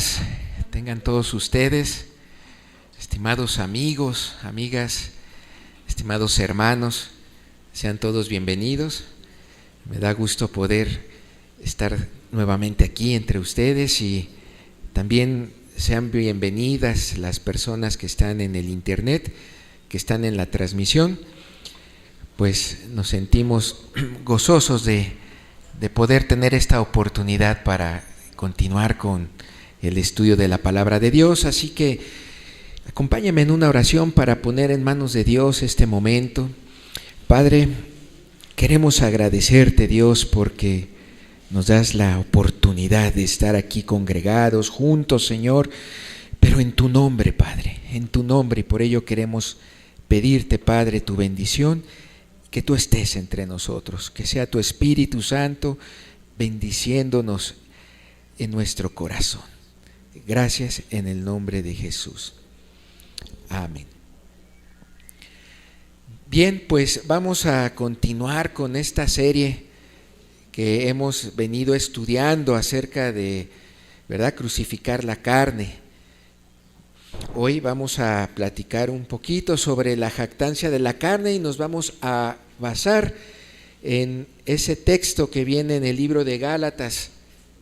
paz tengan todos ustedes, estimados amigos, amigas, estimados hermanos, sean todos bienvenidos. Me da gusto poder estar nuevamente aquí entre ustedes y también sean bienvenidas las personas que están en el internet, que están en la transmisión. Pues nos sentimos gozosos de poder tener esta oportunidad para continuar con el estudio de la palabra de Dios, así que acompáñame en una oración para poner en manos de Dios este momento. Padre, queremos agradecerte, Dios, porque nos das la oportunidad de estar aquí congregados, juntos, Señor, pero en tu nombre, Padre, en tu nombre, y por ello queremos pedirte, Padre, tu bendición, que tú estés entre nosotros, que sea tu Espíritu Santo bendiciéndonos en nuestro corazón. Gracias en el nombre de Jesús. Amén. Bien, pues vamos a continuar con esta serie que hemos venido estudiando acerca de, ¿verdad?, crucificar la carne. Hoy vamos a platicar un poquito sobre la jactancia de la carne y nos vamos a basar en ese texto que viene en el libro de Gálatas,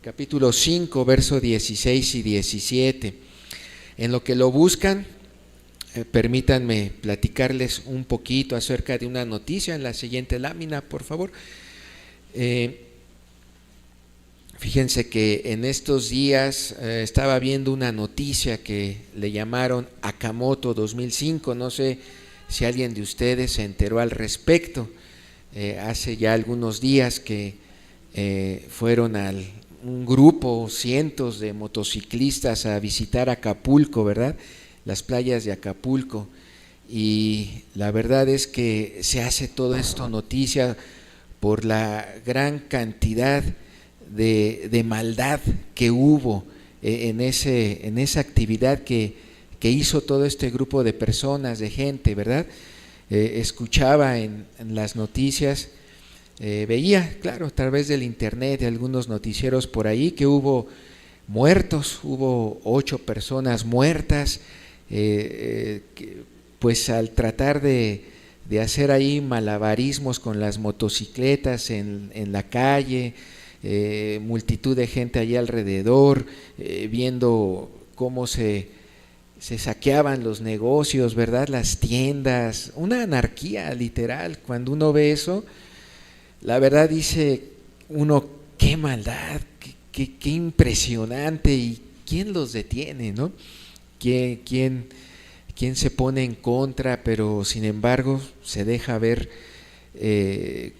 capítulo 5, versos 16 y 17. En lo que lo buscan, permítanme platicarles un poquito acerca de una noticia en la siguiente lámina, por favor. Fíjense que en estos días estaba viendo una noticia que le llamaron Akamoto 2005, no sé si alguien de ustedes se enteró al respecto. Hace ya algunos días que fueron un grupo, cientos de motociclistas a visitar Acapulco, ¿verdad?, las playas de Acapulco, y la verdad es que se hace todo esto noticia por la gran cantidad de maldad que hubo en esa actividad que hizo todo este grupo de personas, de gente, ¿verdad? Escuchaba en las noticias, veía, claro, a través del internet, de algunos noticieros por ahí, que hubo muertos, hubo 8 personas muertas, pues al tratar de hacer ahí malabarismos con las motocicletas en la calle, multitud de gente allí alrededor, viendo cómo se saqueaban los negocios, ¿verdad?, las tiendas, una anarquía literal. Cuando uno ve eso, la verdad dice uno, qué maldad, qué impresionante, y quién los detiene, ¿no? ¿Quién se pone en contra? Pero sin embargo se deja ver,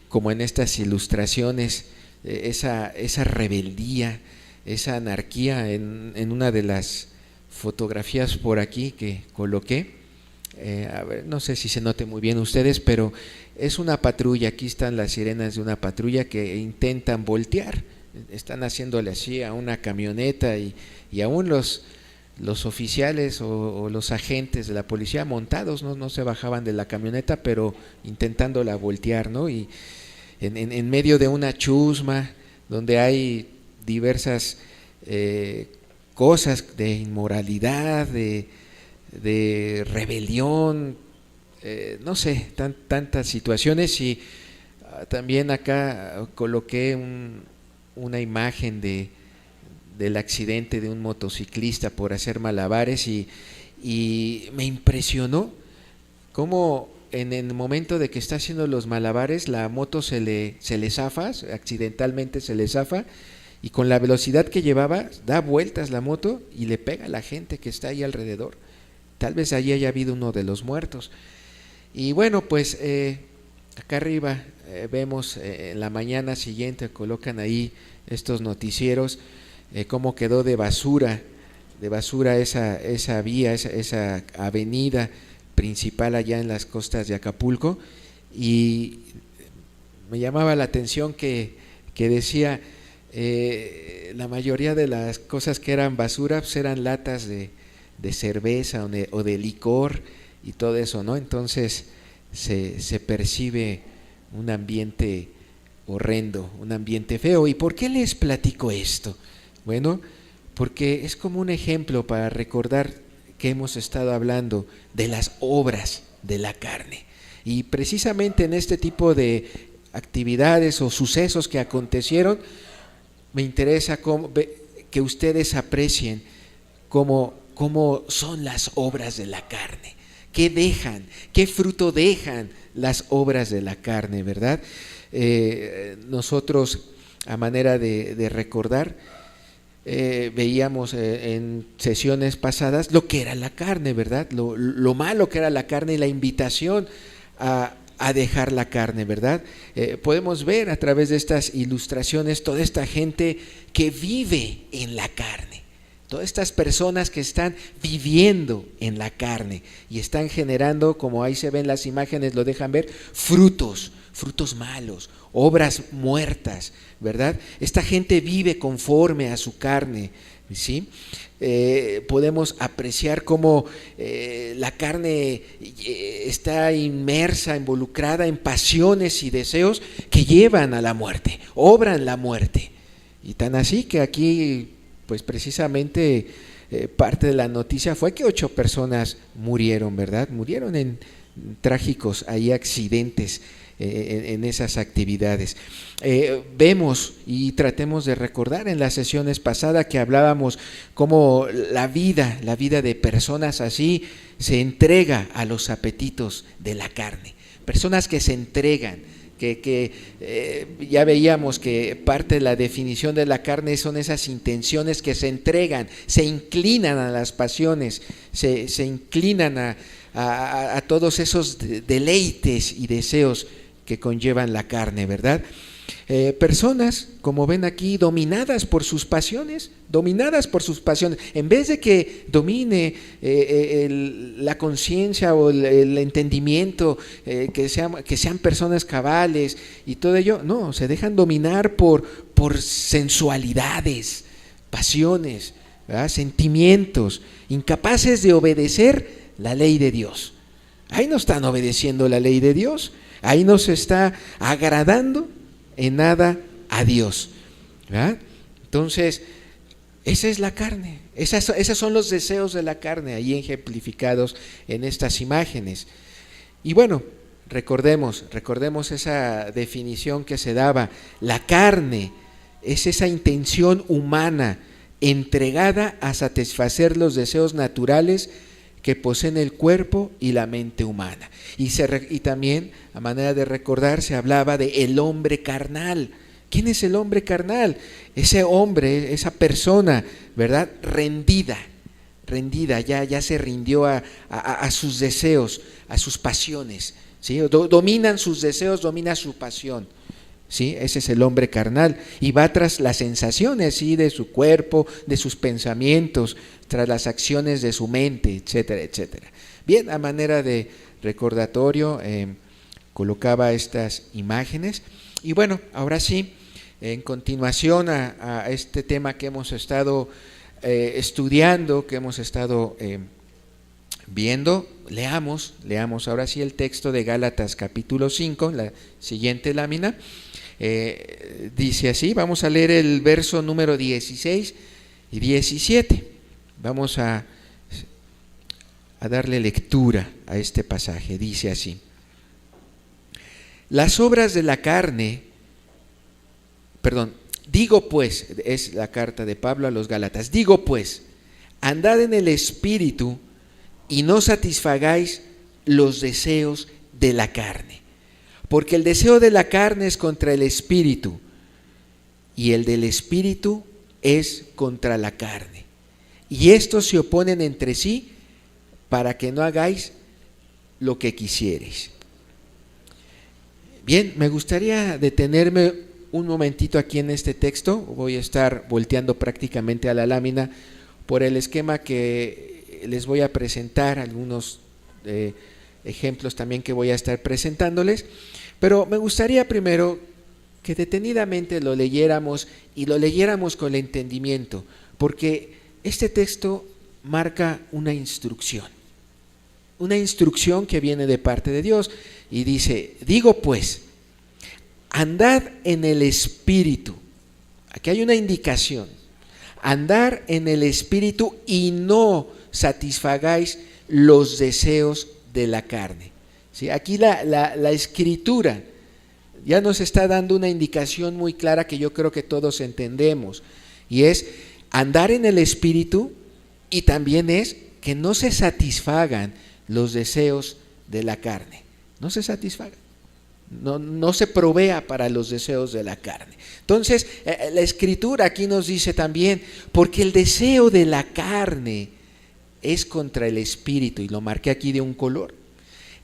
como en estas ilustraciones, esa rebeldía, esa anarquía en una de las fotografías por aquí que coloqué. A ver, no sé si se note muy bien ustedes, pero es una patrulla. Aquí están las sirenas de una patrulla que intentan voltear, están haciéndole así a una camioneta, y aún los oficiales o los agentes de la policía montados no se bajaban de la camioneta, pero intentándola voltear, ¿no? Y en medio de una chusma donde hay diversas cosas de inmoralidad, de rebelión, no sé, tantas situaciones. Y también acá coloqué una imagen del accidente de un motociclista por hacer malabares, y me impresionó cómo en el momento de que está haciendo los malabares la moto se le zafa, accidentalmente se le zafa, y con la velocidad que llevaba da vueltas la moto y le pega a la gente que está ahí alrededor. Tal vez allí haya habido uno de los muertos. Y bueno, pues acá arriba vemos en la mañana siguiente, colocan ahí estos noticieros, cómo quedó de basura esa vía, esa avenida principal allá en las costas de Acapulco. Y me llamaba la atención que decía, la mayoría de las cosas que eran basura pues eran latas de cerveza o de licor y todo eso, ¿no? Entonces se percibe un ambiente horrendo, un ambiente feo. ¿Y por qué les platico esto? Bueno, porque es como un ejemplo para recordar que hemos estado hablando de las obras de la carne. Y precisamente en este tipo de actividades o sucesos que acontecieron, me interesa que ustedes aprecien cómo son las obras de la carne. ¿Qué dejan? ¿Qué fruto dejan las obras de la carne, verdad? Nosotros, a manera de recordar, veíamos en sesiones pasadas lo que era la carne, ¿verdad? Lo malo que era la carne y la invitación a dejar la carne, ¿verdad? Podemos ver a través de estas ilustraciones toda esta gente que vive en la carne, todas estas personas que están viviendo en la carne y están generando, como ahí se ven las imágenes, lo dejan ver, frutos malos, obras muertas, ¿verdad? Esta gente vive conforme a su carne, ¿sí? Podemos apreciar cómo la carne está inmersa, involucrada en pasiones y deseos que llevan a la muerte, obran la muerte. Y tan así que aquí, pues precisamente parte de la noticia fue que 8 personas murieron, ¿verdad? Murieron en trágicos ahí accidentes en esas actividades. Vemos y tratemos de recordar en las sesiones pasadas que hablábamos cómo la vida de personas así se entrega a los apetitos de la carne, personas que se entregan, que ya veíamos que parte de la definición de la carne son esas intenciones que se entregan, se inclinan a las pasiones, se inclinan a todos esos deleites y deseos que conllevan la carne, ¿verdad? Personas, como ven aquí, dominadas por sus pasiones, en vez de que domine la conciencia o el entendimiento, que sean personas cabales y todo ello, no, se dejan dominar por sensualidades, pasiones, ¿verdad? Sentimientos, incapaces de obedecer la ley de Dios. Ahí no están obedeciendo la ley de Dios, ahí no se está agradando en nada a Dios, ¿verdad? Entonces, esa es la carne, esos son los deseos de la carne ahí ejemplificados en estas imágenes. Y bueno, recordemos esa definición que se daba: la carne es esa intención humana entregada a satisfacer los deseos naturales que poseen el cuerpo y la mente humana. Y también, a manera de recordar, se hablaba de el hombre carnal. ¿Quién es el hombre carnal? Ese hombre, esa persona, ¿verdad? Rendida, ya se rindió a sus deseos, a sus pasiones, ¿sí? Dominan sus deseos, domina su pasión, ¿sí? Ese es el hombre carnal, y va tras las sensaciones, ¿sí? De su cuerpo, de sus pensamientos, tras las acciones de su mente, etcétera, etcétera. Bien, a manera de recordatorio, colocaba estas imágenes. Y bueno, ahora sí, en continuación a este tema que hemos estado estudiando, que hemos estado viendo, leamos ahora sí el texto de Gálatas capítulo 5, la siguiente lámina. Dice así, vamos a leer el verso número 16 y 17. Vamos a darle lectura a este pasaje. Dice así: las obras de la carne, digo pues, es la carta de Pablo a los Gálatas, digo pues, andad en el Espíritu y no satisfagáis los deseos de la carne, porque el deseo de la carne es contra el Espíritu y el del Espíritu es contra la carne, y estos se oponen entre sí para que no hagáis lo que quisiereis. Bien, me gustaría detenerme un momentito aquí en este texto. Voy a estar volteando prácticamente a la lámina por el esquema que les voy a presentar, algunos ejemplos también que voy a estar presentándoles, pero me gustaría primero que detenidamente lo leyéramos y lo leyéramos con el entendimiento, porque este texto marca una instrucción que viene de parte de Dios y dice: digo pues, andad en el Espíritu. Aquí hay una indicación: andar en el Espíritu y no satisfagáis los deseos de la carne. ¿Sí? Aquí la Escritura ya nos está dando una indicación muy clara que yo creo que todos entendemos, y es andar en el Espíritu, y también es que no se satisfagan los deseos de la carne, no se satisfagan, no se provea para los deseos de la carne. Entonces la Escritura aquí nos dice también, porque el deseo de la carne es contra el Espíritu, y lo marqué aquí de un color.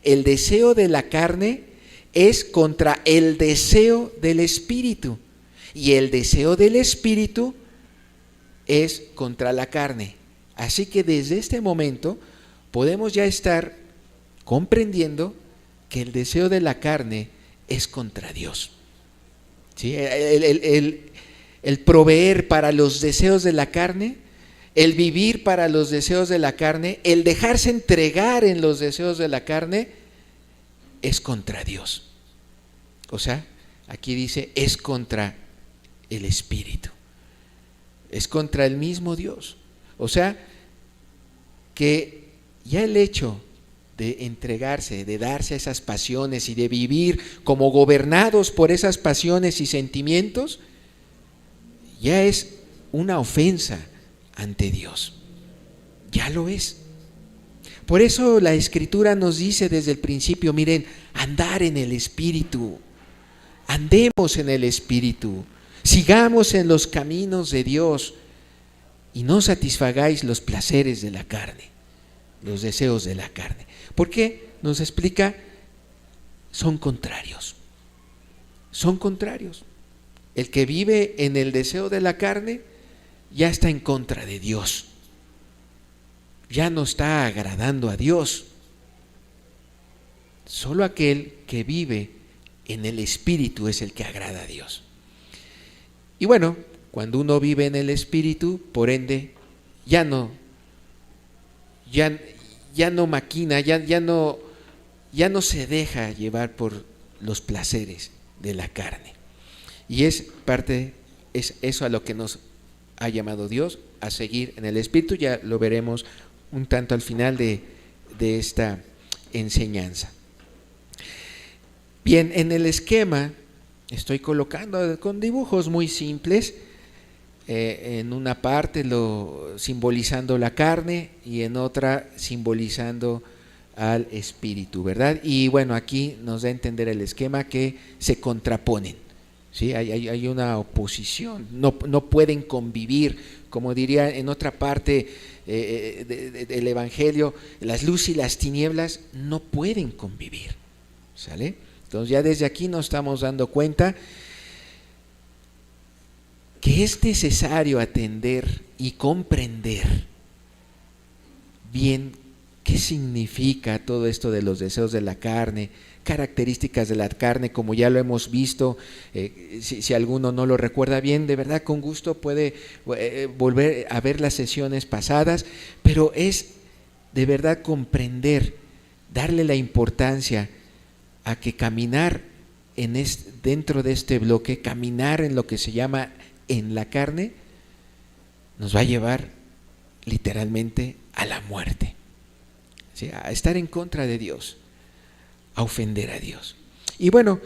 El deseo de la carne es contra el deseo del Espíritu, y el deseo del Espíritu es contra la carne. Así que desde este momento podemos ya estar comprendiendo que el deseo de la carne es contra Dios. ¿Sí? El proveer para los deseos de la carne, el vivir para los deseos de la carne, el dejarse entregar en los deseos de la carne, es contra Dios. O sea, aquí dice, es contra el Espíritu, es contra el mismo Dios. O sea, que ya el hecho de entregarse, de darse a esas pasiones y de vivir como gobernados por esas pasiones y sentimientos, ya es una ofensa ante Dios. Ya lo es. Por eso la Escritura nos dice desde el principio, miren, andar en el Espíritu, andemos en el Espíritu, sigamos en los caminos de Dios y no satisfagáis los placeres de la carne, los deseos de la carne. ¿Por qué? Nos explica, son contrarios. Son contrarios. El que vive en el deseo de la carne ya está en contra de Dios. Ya no está agradando a Dios. Solo aquel que vive en el Espíritu es el que agrada a Dios. Y bueno, cuando uno vive en el Espíritu, por ende, ya no maquina, ya no se deja llevar por los placeres de la carne. Y es eso a lo que nos ha llamado Dios, a seguir en el Espíritu. Ya lo veremos un tanto al final de esta enseñanza. Bien, en el esquema estoy colocando con dibujos muy simples, en una parte simbolizando la carne y en otra simbolizando al Espíritu, ¿verdad? Y bueno, aquí nos da a entender el esquema que se contraponen, ¿sí? Hay una oposición, no pueden convivir, como diría en otra parte del Evangelio, las luces y las tinieblas no pueden convivir, ¿sale? Entonces ya desde aquí nos estamos dando cuenta que es necesario atender y comprender bien qué significa todo esto de los deseos de la carne, características de la carne, como ya lo hemos visto. Si alguno no lo recuerda bien, de verdad con gusto puede volver a ver las sesiones pasadas, pero es de verdad comprender, darle la importancia a que caminar dentro de este bloque, caminar en lo que se llama en la carne, nos va a llevar literalmente a la muerte, ¿sí? A estar en contra de Dios, a ofender a Dios. Y bueno,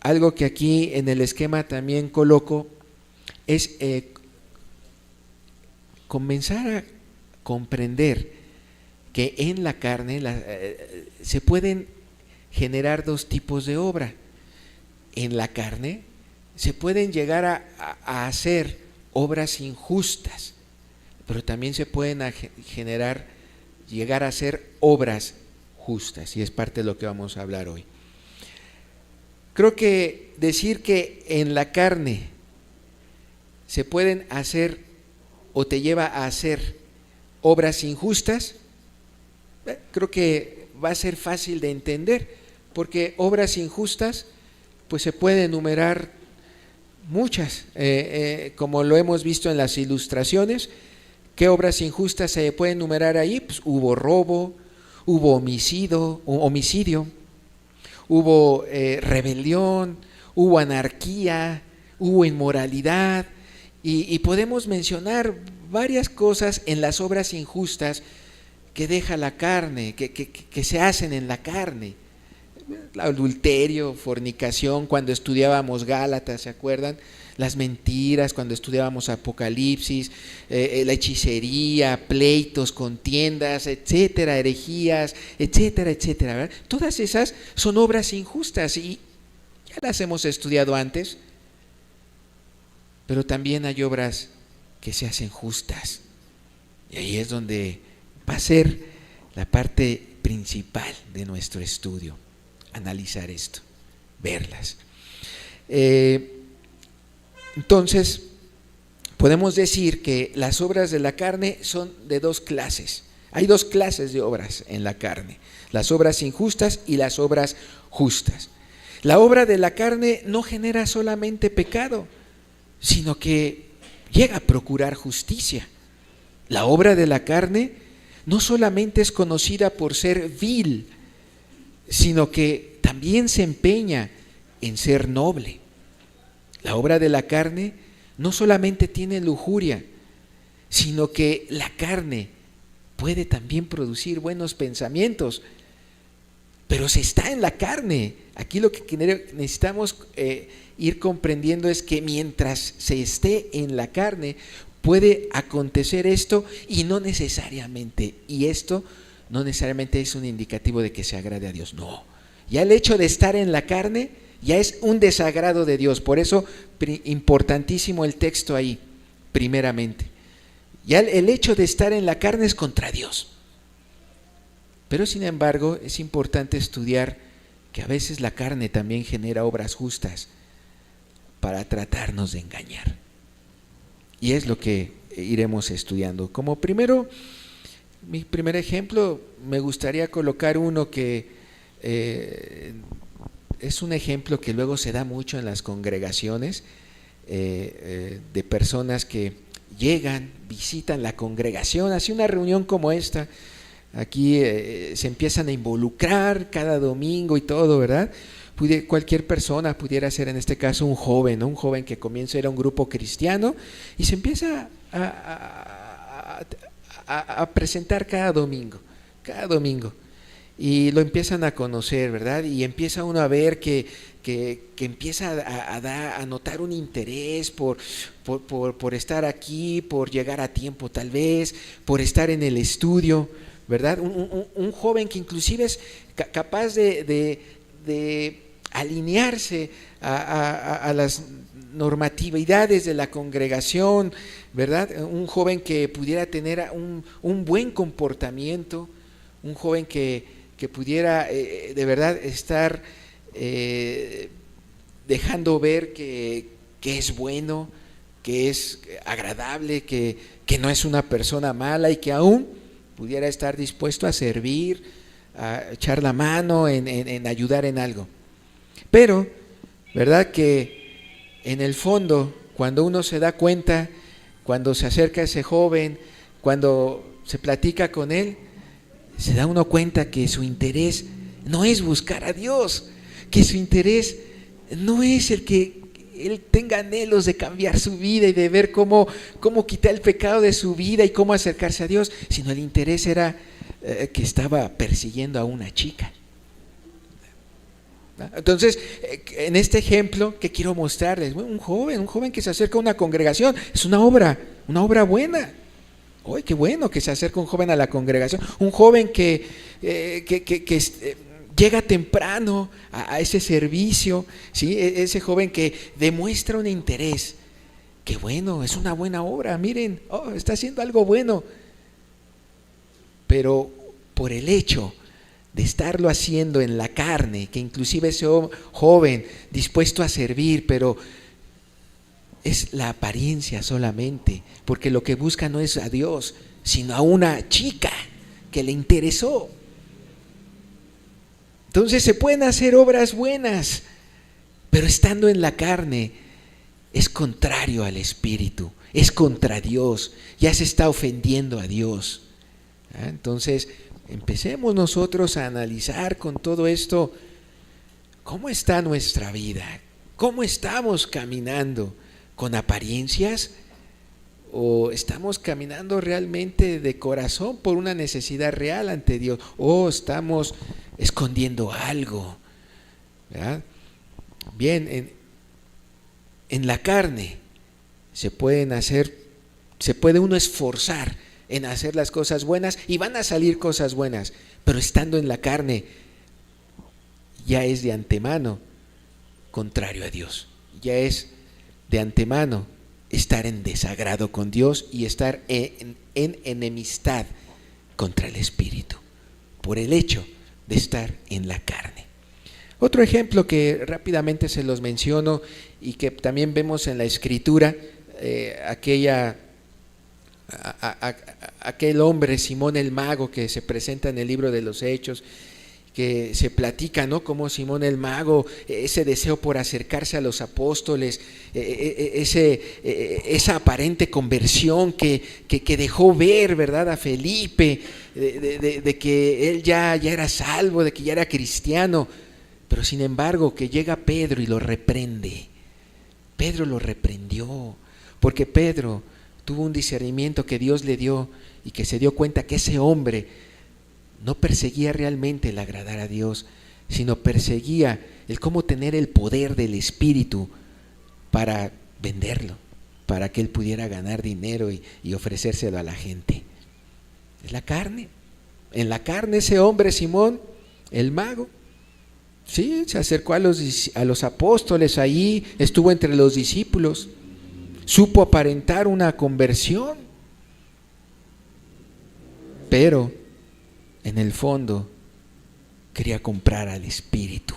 algo que aquí en el esquema también coloco es comenzar a comprender que en la carne se pueden generar dos tipos de obra. En la carne se pueden llegar a hacer obras injustas, pero también se pueden llegar a hacer obras justas, y es parte de lo que vamos a hablar hoy. Creo que decir que en la carne se pueden hacer o te lleva a hacer obras injustas, creo que va a ser fácil de entender, porque obras injustas pues se pueden enumerar muchas, como lo hemos visto en las ilustraciones. ¿Qué obras injustas se pueden enumerar ahí? Pues hubo robo, hubo homicidio, hubo rebelión, hubo anarquía, hubo inmoralidad, Y podemos mencionar varias cosas en las obras injustas que deja la carne, que se hacen en la carne. Adulterio, fornicación, cuando estudiábamos Gálatas, ¿se acuerdan? Las mentiras, cuando estudiábamos Apocalipsis, la hechicería, pleitos, contiendas, etcétera, herejías, etcétera, etcétera, ¿verdad? Todas esas son obras injustas y ya las hemos estudiado antes, pero también hay obras que se hacen justas. Y ahí es donde va a ser la parte principal de nuestro estudio, analizar esto, verlas. Entonces, podemos decir que las obras de la carne son de dos clases. Hay dos clases de obras en la carne, las obras injustas y las obras justas. La obra de la carne no genera solamente pecado, sino que llega a procurar justicia. La obra de la carne no solamente es conocida por ser vil, sino que también se empeña en ser noble. La obra de la carne no solamente tiene lujuria, sino que la carne puede también producir buenos pensamientos, pero se está en la carne. Aquí lo que necesitamos ir comprendiendo es que mientras se esté en la carne, puede acontecer esto y esto no necesariamente es un indicativo de que se agrade a Dios. No, ya el hecho de estar en la carne ya es un desagrado de Dios. Por eso, importantísimo el texto ahí, primeramente. Ya el hecho de estar en la carne es contra Dios. Pero sin embargo, es importante estudiar que a veces la carne también genera obras justas para tratarnos de engañar. Y es lo que iremos estudiando. Como mi primer ejemplo, me gustaría colocar uno que es un ejemplo que luego se da mucho en las congregaciones, de personas que llegan, visitan la congregación, hace una reunión como esta, aquí se empiezan a involucrar cada domingo y todo, ¿verdad? Cualquier persona pudiera ser en este caso un joven, ¿no? Un joven que comienza a ir a un grupo cristiano y se empieza a presentar cada domingo, y lo empiezan a conocer, ¿verdad? Y empieza uno a ver que empieza a notar un interés por estar aquí, por llegar a tiempo tal vez, por estar en el estudio, ¿verdad? Un joven que inclusive es capaz de alinearse a las normatividades de la congregación, ¿verdad? Un joven que pudiera tener un buen comportamiento, un joven que pudiera de verdad estar dejando ver que es bueno, que es agradable, que no es una persona mala y que aún pudiera estar dispuesto a servir, a echar la mano en ayudar en algo. Pero, ¿verdad? Que en el fondo, cuando uno se da cuenta, cuando se acerca a ese joven, cuando se platica con él, se da uno cuenta que su interés no es buscar a Dios, que su interés no es el que él tenga anhelos de cambiar su vida y de ver cómo quitar el pecado de su vida y cómo acercarse a Dios, sino el interés era que estaba persiguiendo a una chica. Entonces, en este ejemplo que quiero mostrarles, un joven que se acerca a una congregación, es una obra buena. ¡Ay, qué bueno que se acerca un joven a la congregación! Un joven que llega temprano a ese servicio, ¿sí? Ese joven que demuestra un interés. ¡Qué bueno! Es una buena obra, miren, está haciendo algo bueno. Pero por el hecho de estarlo haciendo en la carne, que inclusive ese joven dispuesto a servir, pero es la apariencia solamente, porque lo que busca no es a Dios, sino a una chica que le interesó. Entonces se pueden hacer obras buenas, pero estando en la carne es contrario al Espíritu, es contra Dios, ya se está ofendiendo a Dios. Entonces empecemos nosotros a analizar con todo esto cómo está nuestra vida, cómo estamos caminando, con apariencias o estamos caminando realmente de corazón por una necesidad real ante Dios, o estamos escondiendo algo, ¿verdad? Bien, en la carne se puede uno esforzar en hacer las cosas buenas y van a salir cosas buenas, pero estando en la carne ya es de antemano contrario a Dios, ya es de antemano estar en desagrado con Dios y estar en enemistad contra el Espíritu, por el hecho de estar en la carne. Otro ejemplo que rápidamente se los menciono y que también vemos en la Escritura, aquel hombre, Simón el Mago, que se presenta en el libro de los Hechos, que se platica, ¿no?, como Simón el Mago, ese deseo por acercarse a los apóstoles, esa aparente conversión que dejó ver, ¿verdad?, a Felipe, de que él ya era salvo, de que ya era cristiano, pero sin embargo que llega Pedro y lo reprende. Pedro lo reprendió, porque Pedro tuvo un discernimiento que Dios le dio y que se dio cuenta que ese hombre no perseguía realmente el agradar a Dios, sino perseguía el cómo tener el poder del Espíritu para venderlo, para que él pudiera ganar dinero y ofrecérselo a la gente. Es la carne. En la carne ese hombre, Simón, el Mago, sí, se acercó a los apóstoles, ahí estuvo entre los discípulos, supo aparentar una conversión, pero en el fondo quería comprar al Espíritu.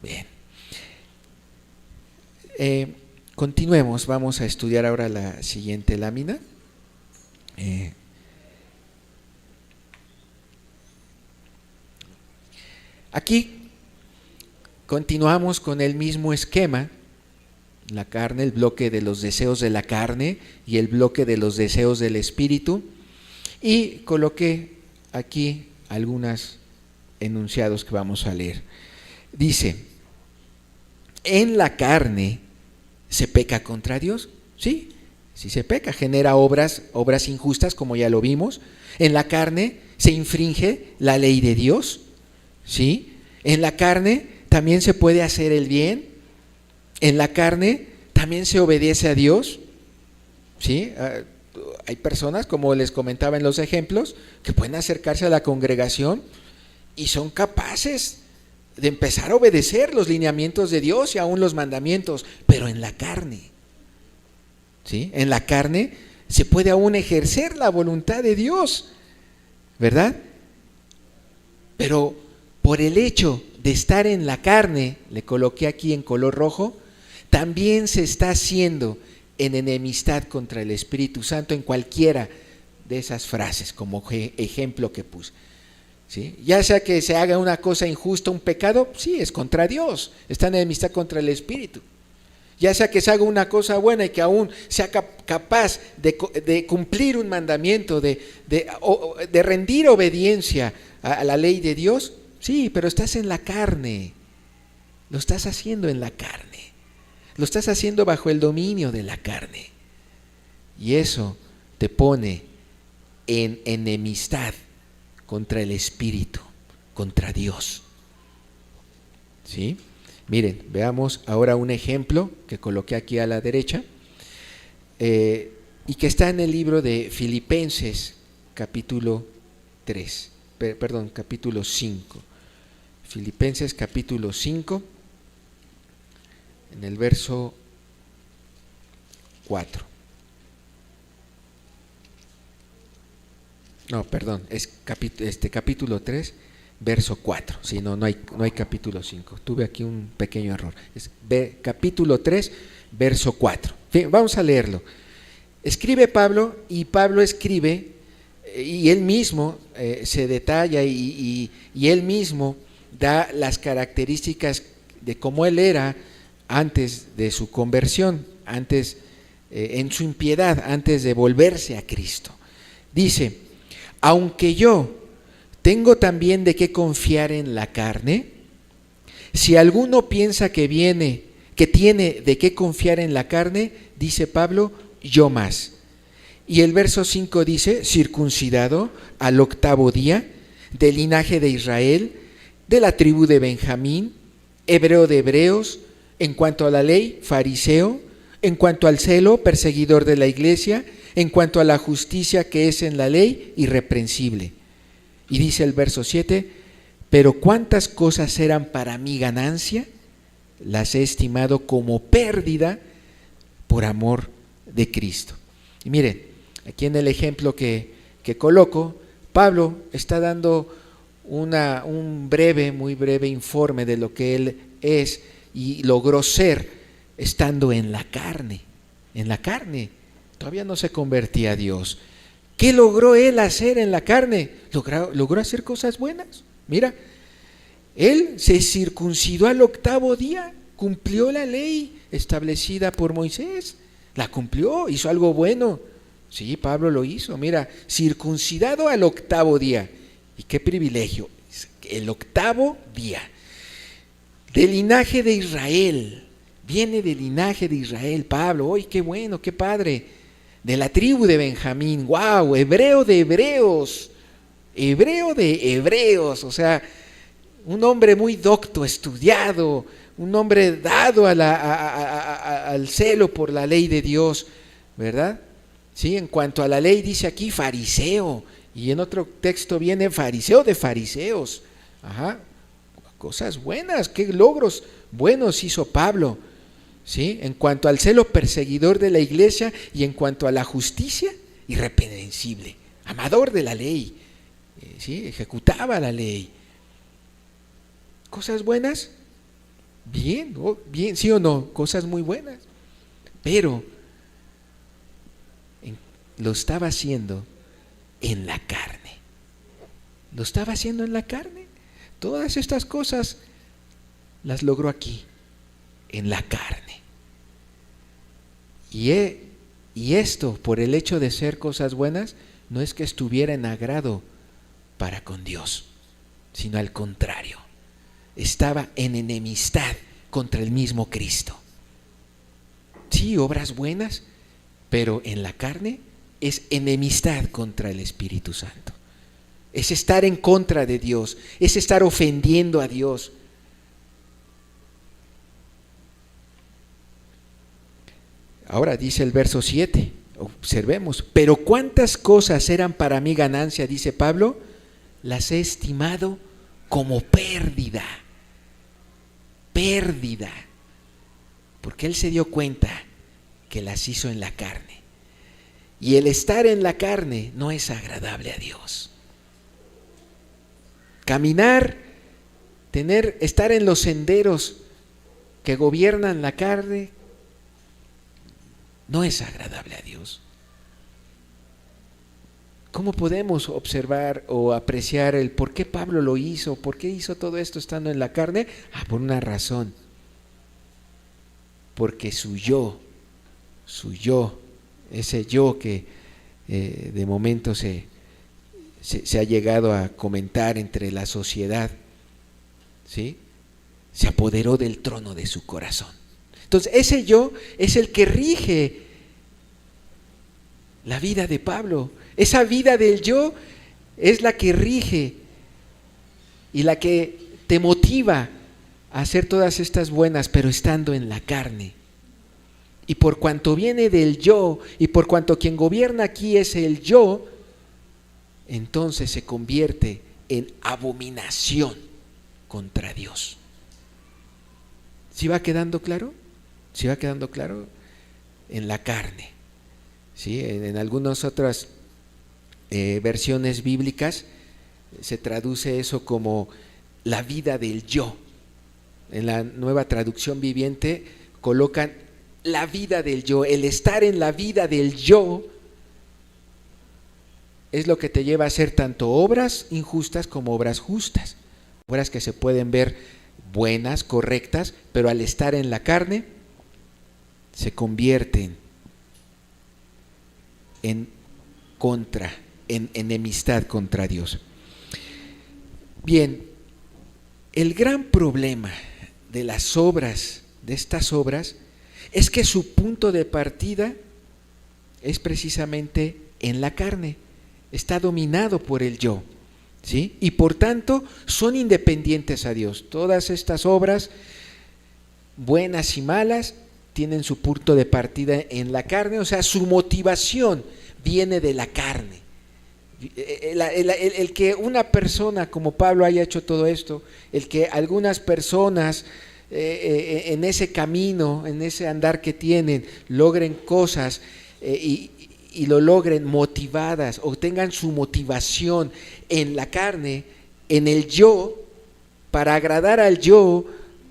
Bien. Continuemos, vamos a estudiar ahora la siguiente lámina. Aquí continuamos con el mismo esquema, la carne, el bloque de los deseos de la carne y el bloque de los deseos del Espíritu. Y coloqué aquí algunos enunciados que vamos a leer. Dice, en la carne se peca contra Dios. Sí, sí se peca, genera obras injustas, como ya lo vimos. En la carne se infringe la ley de Dios. Sí, en la carne también se puede hacer el bien. En la carne también se obedece a Dios. Sí, hay personas, como les comentaba en los ejemplos, que pueden acercarse a la congregación y son capaces de empezar a obedecer los lineamientos de Dios y aún los mandamientos, pero en la carne. ¿Sí? En la carne se puede aún ejercer la voluntad de Dios, ¿verdad? Pero por el hecho de estar en la carne, le coloqué aquí en color rojo, también se está haciendo en enemistad contra el Espíritu Santo en cualquiera de esas frases, como ejemplo que puse. ¿Sí? Ya sea que se haga una cosa injusta, un pecado, sí, es contra Dios, está en enemistad contra el Espíritu. Ya sea que se haga una cosa buena y que aún sea capaz de cumplir un mandamiento, de rendir obediencia a la ley de Dios, sí, pero estás en la carne, lo estás haciendo en la carne. Lo estás haciendo bajo el dominio de la carne. Y eso te pone en enemistad contra el Espíritu, contra Dios. ¿Sí? Miren, veamos ahora un ejemplo que coloqué aquí a la derecha y que está en el libro de Filipenses, capítulo 5. Filipenses, capítulo 5. En el verso 4. No, perdón, es capítulo 3, verso 4. Sí, no hay capítulo 5. Tuve aquí un pequeño error. Es capítulo 3, verso 4. Bien, vamos a leerlo. Escribe Pablo, y Pablo escribe, y él mismo se detalla y él mismo da las características de cómo él era antes de su conversión, antes en su impiedad, antes de volverse a Cristo. Dice, aunque yo tengo también de qué confiar en la carne, si alguno piensa que viene que tiene de qué confiar en la carne, dice Pablo, yo más. Y el verso 5 dice, circuncidado al 8º día, del linaje de Israel, de la tribu de Benjamín, hebreo de hebreos, en cuanto a la ley, fariseo, en cuanto al celo, perseguidor de la iglesia, en cuanto a la justicia que es en la ley, irreprensible. Y dice el verso 7, pero cuántas cosas eran para mi ganancia, las he estimado como pérdida por amor de Cristo. Y miren, aquí en el ejemplo que coloco, Pablo está dando un muy breve informe de lo que él es y logró ser estando en la carne. Todavía no se convertía a Dios. ¿Qué logró él hacer en la carne? Logró hacer cosas buenas. Mira, él se circuncidó al 8º día, cumplió la ley establecida por Moisés, la cumplió, hizo algo bueno. Sí, Pablo lo hizo, mira, circuncidado al 8º día. Y qué privilegio, el 8º día. Del linaje de Israel, viene del linaje de Israel, Pablo, ¡ay, qué bueno, qué padre! De la tribu de Benjamín, ¡wow! Hebreo de hebreos, o sea, un hombre muy docto, estudiado, un hombre dado al celo por la ley de Dios, ¿verdad? Sí, en cuanto a la ley dice aquí fariseo, y en otro texto viene fariseo de fariseos. Ajá, cosas buenas, qué logros buenos hizo Pablo. ¿Sí? En cuanto al celo, perseguidor de la iglesia, y en cuanto a la justicia, irreprensible, amador de la ley, ¿sí? Ejecutaba la ley. ¿Cosas buenas? Bien, bien, ¿sí o no? Cosas muy buenas. Pero lo estaba haciendo en la carne. Lo estaba haciendo en la carne. Todas estas cosas las logró aquí, en la carne. Y esto, por el hecho de ser cosas buenas, no es que estuviera en agrado para con Dios, sino al contrario, estaba en enemistad contra el mismo Cristo. Sí, obras buenas, pero en la carne es enemistad contra el Espíritu Santo. Es estar en contra de Dios, es estar ofendiendo a Dios. Ahora dice el verso 7, observemos, pero cuántas cosas eran para mí ganancia, dice Pablo, las he estimado como pérdida, porque él se dio cuenta que las hizo en la carne, y el estar en la carne no es agradable a Dios. Caminar, estar en los senderos que gobiernan la carne, no es agradable a Dios. ¿Cómo podemos observar o apreciar el por qué Pablo lo hizo? ¿Por qué hizo todo esto estando en la carne? Por una razón. Porque su yo, ese yo que de momento se ha llegado a comentar entre la sociedad, ¿sí? Se apoderó del trono de su corazón. Entonces, ese yo es el que rige la vida de Pablo. Esa vida del yo es la que rige y la que te motiva a hacer todas estas buenas, pero estando en la carne. Y por cuanto viene del yo, y por cuanto quien gobierna aquí es el yo, entonces se convierte en abominación contra Dios. ¿Sí va quedando claro? ¿Sí va quedando claro? En la carne. ¿Sí? En algunas otras versiones bíblicas se traduce eso como la vida del yo. En la Nueva Traducción Viviente colocan la vida del yo. El estar en la vida del yo es lo que te lleva a hacer tanto obras injustas como obras justas. Obras que se pueden ver buenas, correctas, pero al estar en la carne se convierten en enemistad contra Dios. Bien, el gran problema de las obras de estas obras es que su punto de partida es precisamente en la carne, está dominado por el yo, ¿sí? Y por tanto son independientes a Dios. Todas estas obras, buenas y malas, tienen su punto de partida en la carne, o sea, su motivación viene de la carne. El que una persona como Pablo haya hecho todo esto, el que algunas personas en ese camino, en ese andar que tienen, logren cosas y lo logren motivadas o tengan su motivación en la carne, en el yo, para agradar al yo,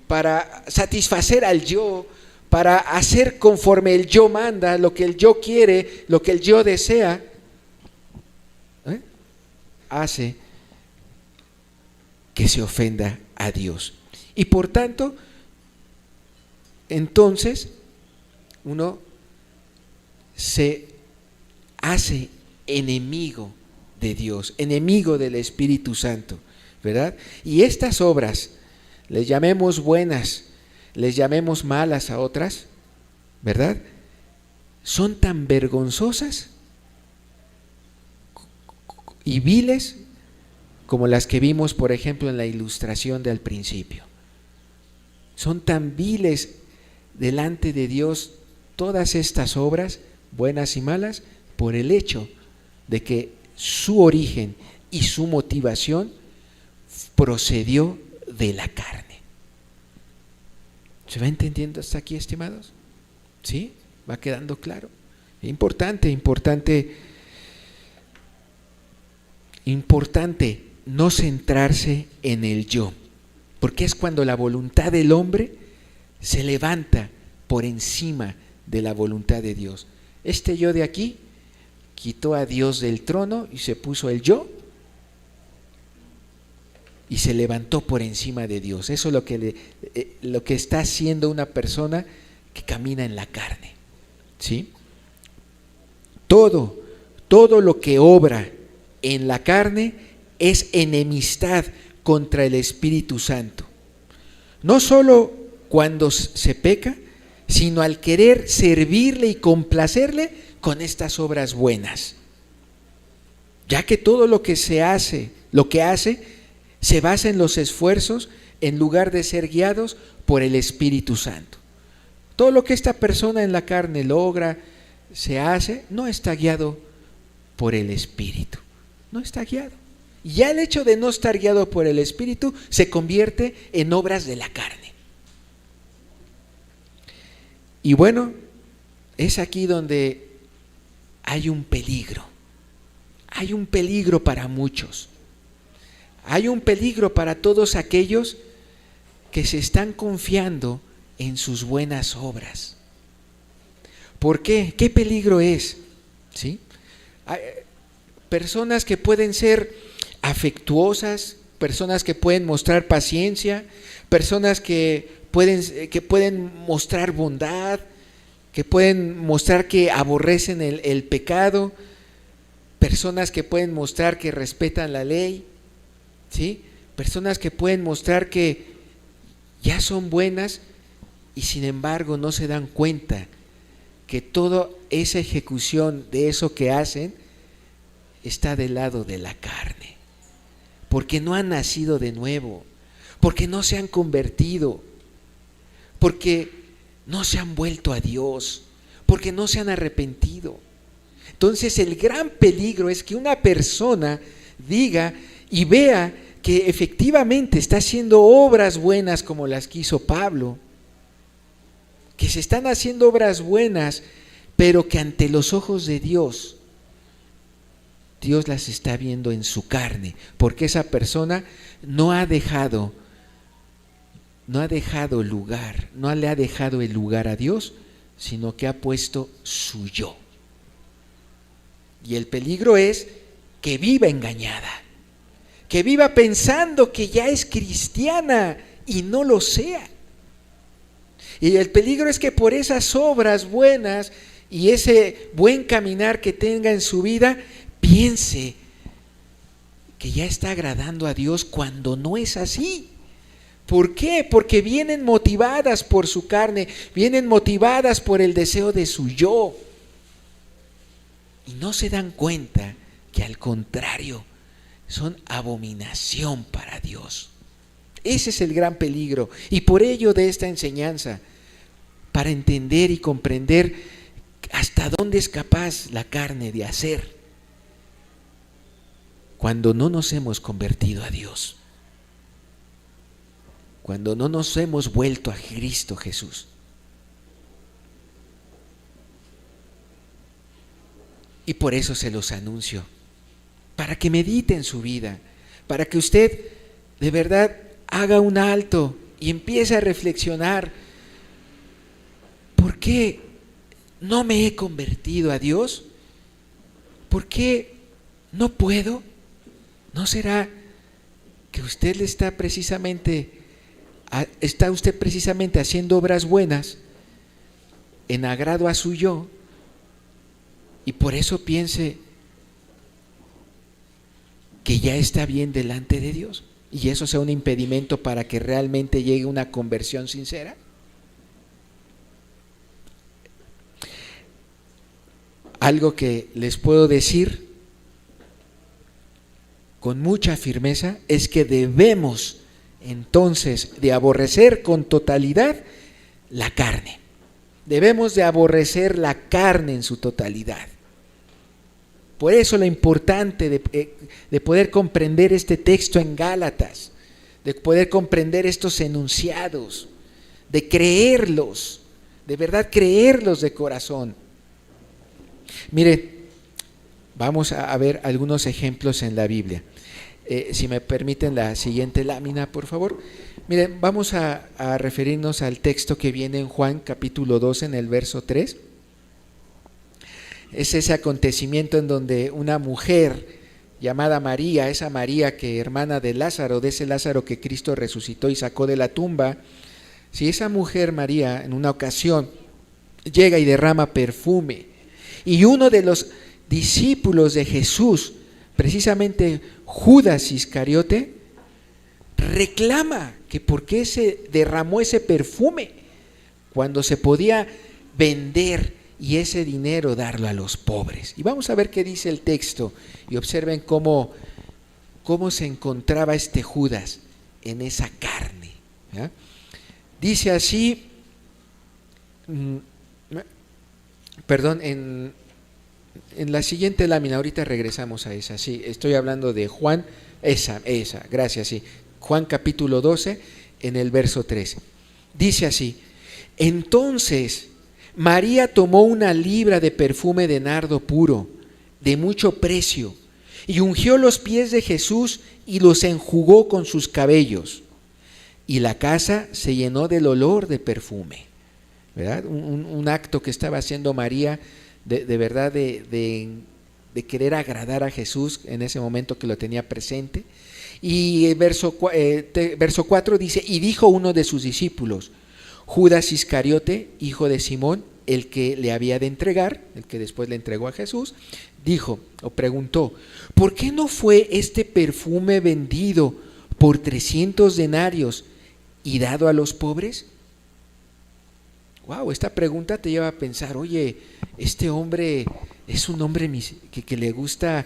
para satisfacer al yo, para hacer conforme el yo manda, lo que el yo quiere, lo que el yo desea, hace que se ofenda a Dios. Y por tanto, entonces, uno se hace enemigo de Dios, enemigo del Espíritu Santo, ¿verdad? Y estas obras, les llamemos buenas, les llamemos malas a otras, ¿verdad? Son tan vergonzosas y viles como las que vimos, por ejemplo, en la ilustración del principio. Son tan viles delante de Dios todas estas obras, buenas y malas, por el hecho de que su origen y su motivación procedió de la carne. ¿Se va entendiendo hasta aquí, estimados? ¿Sí? ¿Va quedando claro? Importante no centrarse en el yo, porque es cuando la voluntad del hombre se levanta por encima de la voluntad de Dios. Este yo de aquí quitó a Dios del trono y se puso el yo y se levantó por encima de Dios. Eso es lo que está haciendo una persona que camina en la carne, ¿sí? Todo lo que obra en la carne es enemistad contra el Espíritu Santo. No solo cuando se peca, sino al querer servirle y complacerle con estas obras buenas. Ya que todo lo que hace, se basa en los esfuerzos en lugar de ser guiados por el Espíritu Santo. Todo lo que esta persona en la carne logra, se hace, no está guiado por el Espíritu. No está guiado. Y ya el hecho de no estar guiado por el Espíritu se convierte en obras de la carne. Y bueno, es aquí donde hay un peligro. Hay un peligro para muchos. Hay un peligro para todos aquellos que se están confiando en sus buenas obras. ¿Por qué? ¿Qué peligro es? ¿Sí? Hay personas que pueden ser afectuosas, personas que pueden mostrar paciencia, personas que pueden mostrar bondad, que pueden mostrar que aborrecen el pecado, personas que pueden mostrar que respetan la ley, ¿sí? Personas que pueden mostrar que ya son buenas y sin embargo no se dan cuenta que toda esa ejecución de eso que hacen está del lado de la carne, porque no han nacido de nuevo, porque no se han convertido, porque no se han vuelto a Dios, porque no se han arrepentido. Entonces el gran peligro es que una persona diga y vea que efectivamente está haciendo obras buenas como las que hizo Pablo, que se están haciendo obras buenas, pero que ante los ojos de Dios, Dios las está viendo en su carne, porque esa persona no le ha dejado el lugar a Dios, sino que ha puesto su yo. Y el peligro es que viva engañada, que viva pensando que ya es cristiana y no lo sea. Y el peligro es que por esas obras buenas y ese buen caminar que tenga en su vida, piense que ya está agradando a Dios cuando no es así. ¿Por qué? Porque vienen motivadas por su carne, vienen motivadas por el deseo de su yo. Y no se dan cuenta que al contrario, son abominación para Dios. Ese es el gran peligro. Y por ello de esta enseñanza, para entender y comprender hasta dónde es capaz la carne de hacer cuando no nos hemos convertido a Dios, cuando no nos hemos vuelto a Cristo Jesús. Y por eso se los anuncio, para que mediten su vida, para que usted de verdad haga un alto y empiece a reflexionar: ¿por qué no me he convertido a Dios? ¿Por qué no puedo? ¿No será que usted está usted precisamente haciendo obras buenas en agrado a su yo, y por eso piense que ya está bien delante de Dios, y eso sea un impedimento para que realmente llegue una conversión sincera? Algo que les puedo decir con mucha firmeza es que debemos entonces de aborrecer con totalidad la carne. Debemos de aborrecer la carne en su totalidad. Por eso lo importante de poder comprender este texto en Gálatas, de poder comprender estos enunciados, de creerlos, de verdad creerlos de corazón. Mire, vamos a ver algunos ejemplos en la Biblia. Si me permiten la siguiente lámina, por favor. Miren, vamos a referirnos al texto que viene en Juan capítulo 12 en el verso 3. Es ese acontecimiento en donde una mujer llamada María, esa María que hermana de Lázaro, de ese Lázaro que Cristo resucitó y sacó de la tumba, si esa mujer María en una ocasión llega y derrama perfume, y uno de los discípulos de Jesús, precisamente Judas Iscariote, reclama que por qué se derramó ese perfume cuando se podía vender y ese dinero darlo a los pobres. Y vamos a ver qué dice el texto y observen cómo se encontraba este Judas en esa carne, ¿ya? Dice así, en la siguiente lámina, ahorita regresamos a esa, sí, estoy hablando de Juan, esa, gracias, sí, Juan capítulo 12, en el verso 13, dice así: entonces María tomó una libra de perfume de nardo puro, de mucho precio, y ungió los pies de Jesús y los enjugó con sus cabellos, y la casa se llenó del olor de perfume, ¿verdad? Un acto que estaba haciendo María de verdad de querer agradar a Jesús en ese momento que lo tenía presente. Y verso 4 dice: y dijo uno de sus discípulos, Judas Iscariote, hijo de Simón, el que le había de entregar, el que después le entregó a Jesús, dijo o preguntó: ¿por qué no fue este perfume vendido por 300 denarios y dado a los pobres? Wow, esta pregunta te lleva a pensar: oye, este hombre es un hombre que le gusta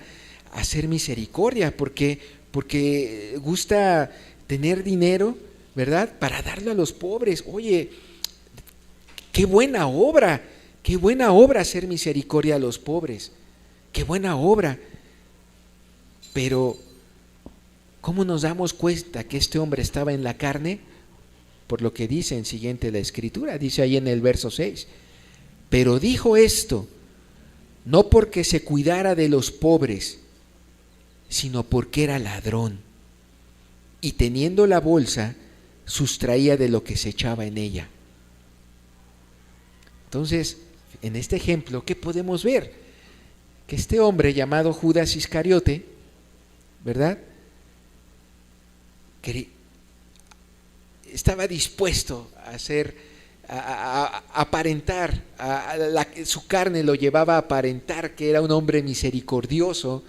hacer misericordia, porque gusta tener dinero, ¿verdad?, para darlo a los pobres. Oye, qué buena obra hacer misericordia a los pobres, qué buena obra. Pero ¿cómo nos damos cuenta que este hombre estaba en la carne? Por lo que dice en siguiente la escritura, dice ahí en el verso 6, pero dijo esto no porque se cuidara de los pobres, sino porque era ladrón, y teniendo la bolsa, sustraía de lo que se echaba en ella. Entonces, en este ejemplo, ¿qué podemos ver? Que este hombre llamado Judas Iscariote, ¿verdad?, estaba dispuesto a aparentar, su carne lo llevaba a aparentar que era un hombre misericordioso,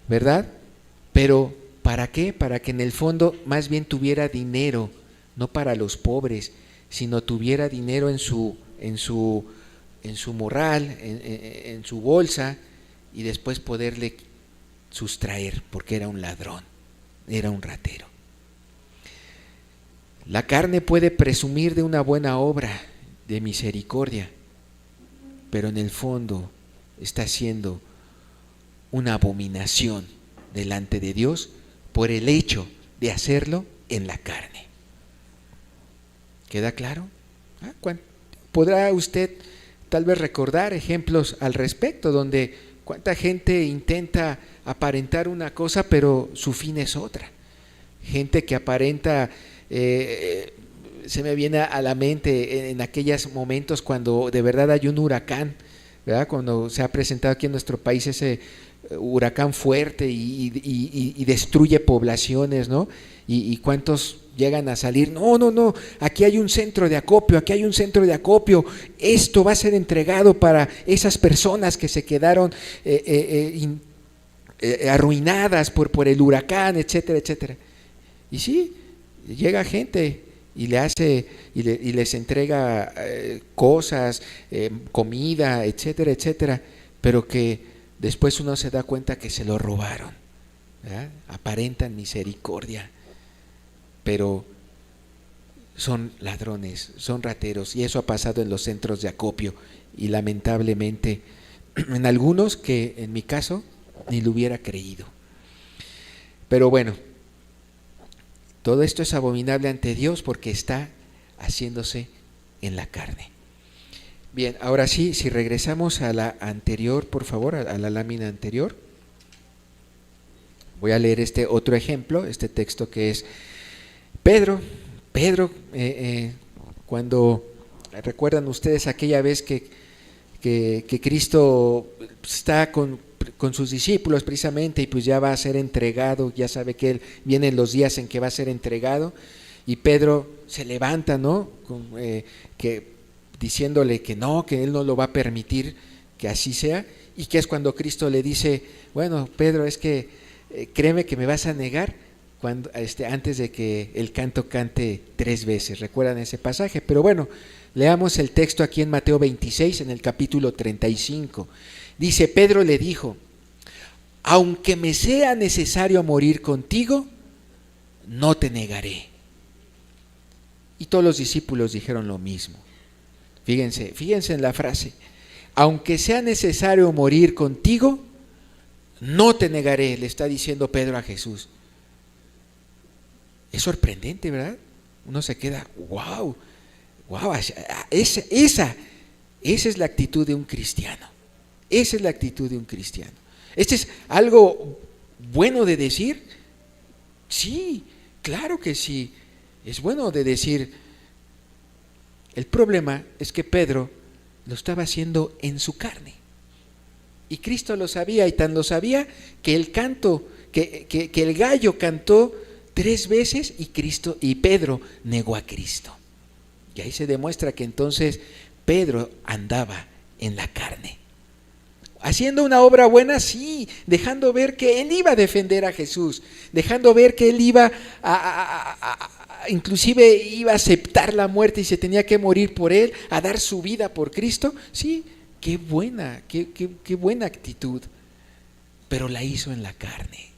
¿verdad? Pero ¿Para qué? Para que en el fondo más bien tuviera dinero, no para los pobres, sino tuviera dinero en su morral, en su bolsa, y después poderle sustraer, porque era un ladrón, era un ratero. La carne puede presumir de una buena obra de misericordia, pero en el fondo está siendo una abominación delante de Dios por el hecho de hacerlo en la carne. ¿Queda claro? ¿Podrá usted tal vez recordar ejemplos al respecto donde cuánta gente intenta aparentar una cosa pero su fin es otra? Gente que aparenta, se me viene a la mente en aquellos momentos cuando de verdad hay un huracán, ¿verdad? Cuando se ha presentado aquí en nuestro país ese huracán fuerte y destruye poblaciones, ¿no? Y cuántos llegan a salir, no, aquí hay un centro de acopio, esto va a ser entregado para esas personas que se quedaron arruinadas por el huracán, etcétera, etcétera. Y sí, llega gente y le hace y les entrega cosas, comida, etcétera, etcétera, pero que después uno se da cuenta que se lo robaron, ¿verdad? Aparentan misericordia, pero son ladrones, son rateros, y eso ha pasado en los centros de acopio, y lamentablemente en algunos que en mi caso ni lo hubiera creído. Pero bueno, todo esto es abominable ante Dios porque está haciéndose en la carne. Bien, ahora sí, si regresamos a la anterior, por favor, a la lámina anterior, voy a leer este otro ejemplo, este texto que es Pedro, cuando recuerdan ustedes aquella vez que Cristo está con sus discípulos precisamente, y pues ya va a ser entregado, ya sabe que vienen los días en que va a ser entregado, y Pedro se levanta, ¿no? Diciéndole que él no lo va a permitir que así sea, y que es cuando Cristo le dice, bueno, Pedro, es que créeme que me vas a negar antes de que el canto cante 3 veces. ¿Recuerdan ese pasaje? Pero bueno, leamos el texto aquí en Mateo 26, en el capítulo 35. Dice, Pedro le dijo, aunque me sea necesario morir contigo, no te negaré. Y todos los discípulos dijeron lo mismo. Fíjense en la frase, aunque sea necesario morir contigo, no te negaré, le está diciendo Pedro a Jesús. Es sorprendente, ¿verdad? Uno se queda, wow, esa es la actitud de un cristiano. Esa es la actitud de un cristiano. ¿Este es algo bueno de decir? Sí, claro que sí, es bueno de decir. El problema es que Pedro lo estaba haciendo en su carne. Y Cristo lo sabía, y tan lo sabía que el canto, que el gallo cantó 3 veces y Pedro negó a Cristo. Y ahí se demuestra que entonces Pedro andaba en la carne. Haciendo una obra buena, sí, dejando ver que él iba a defender a Jesús, dejando ver que él iba inclusive iba a aceptar la muerte y se tenía que morir por él, a dar su vida por Cristo. Sí, qué buena actitud, pero la hizo en la carne,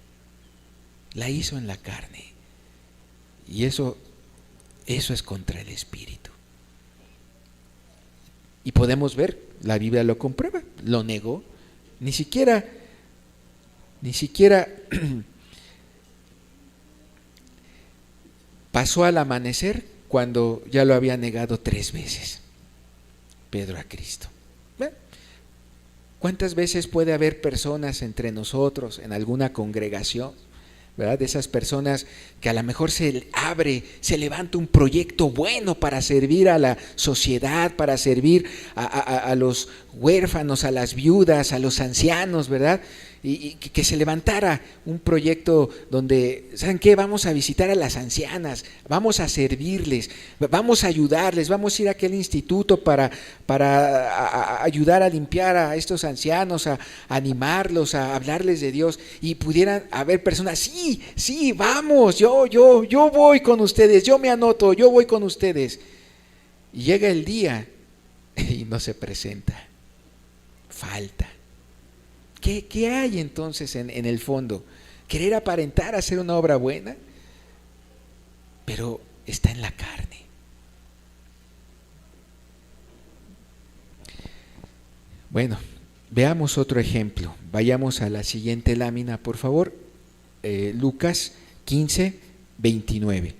y eso es contra el Espíritu. Y podemos ver, la Biblia lo comprueba, lo negó, ni siquiera pasó al amanecer cuando ya lo había negado 3 veces Pedro a Cristo. ¿Cuántas veces puede haber personas entre nosotros en alguna congregación, ¿verdad? De esas personas que a lo mejor se levanta un proyecto bueno para servir a la sociedad, para servir a los huérfanos, a las viudas, a los ancianos, ¿verdad? y que se levantara un proyecto donde, ¿saben qué? Vamos a visitar a las ancianas, vamos a servirles, vamos a ayudarles, vamos a ir a aquel instituto para ayudar a limpiar a estos ancianos, a animarlos, a hablarles de Dios, y pudieran haber personas, sí, vamos, yo voy con ustedes, yo me anoto, yo voy con ustedes. Y llega el día y no se presenta, falta. ¿Qué hay entonces en el fondo? Querer aparentar hacer una obra buena, pero está en la carne. Bueno, veamos otro ejemplo. Vayamos a la siguiente lámina, por favor. Lucas 15, 29.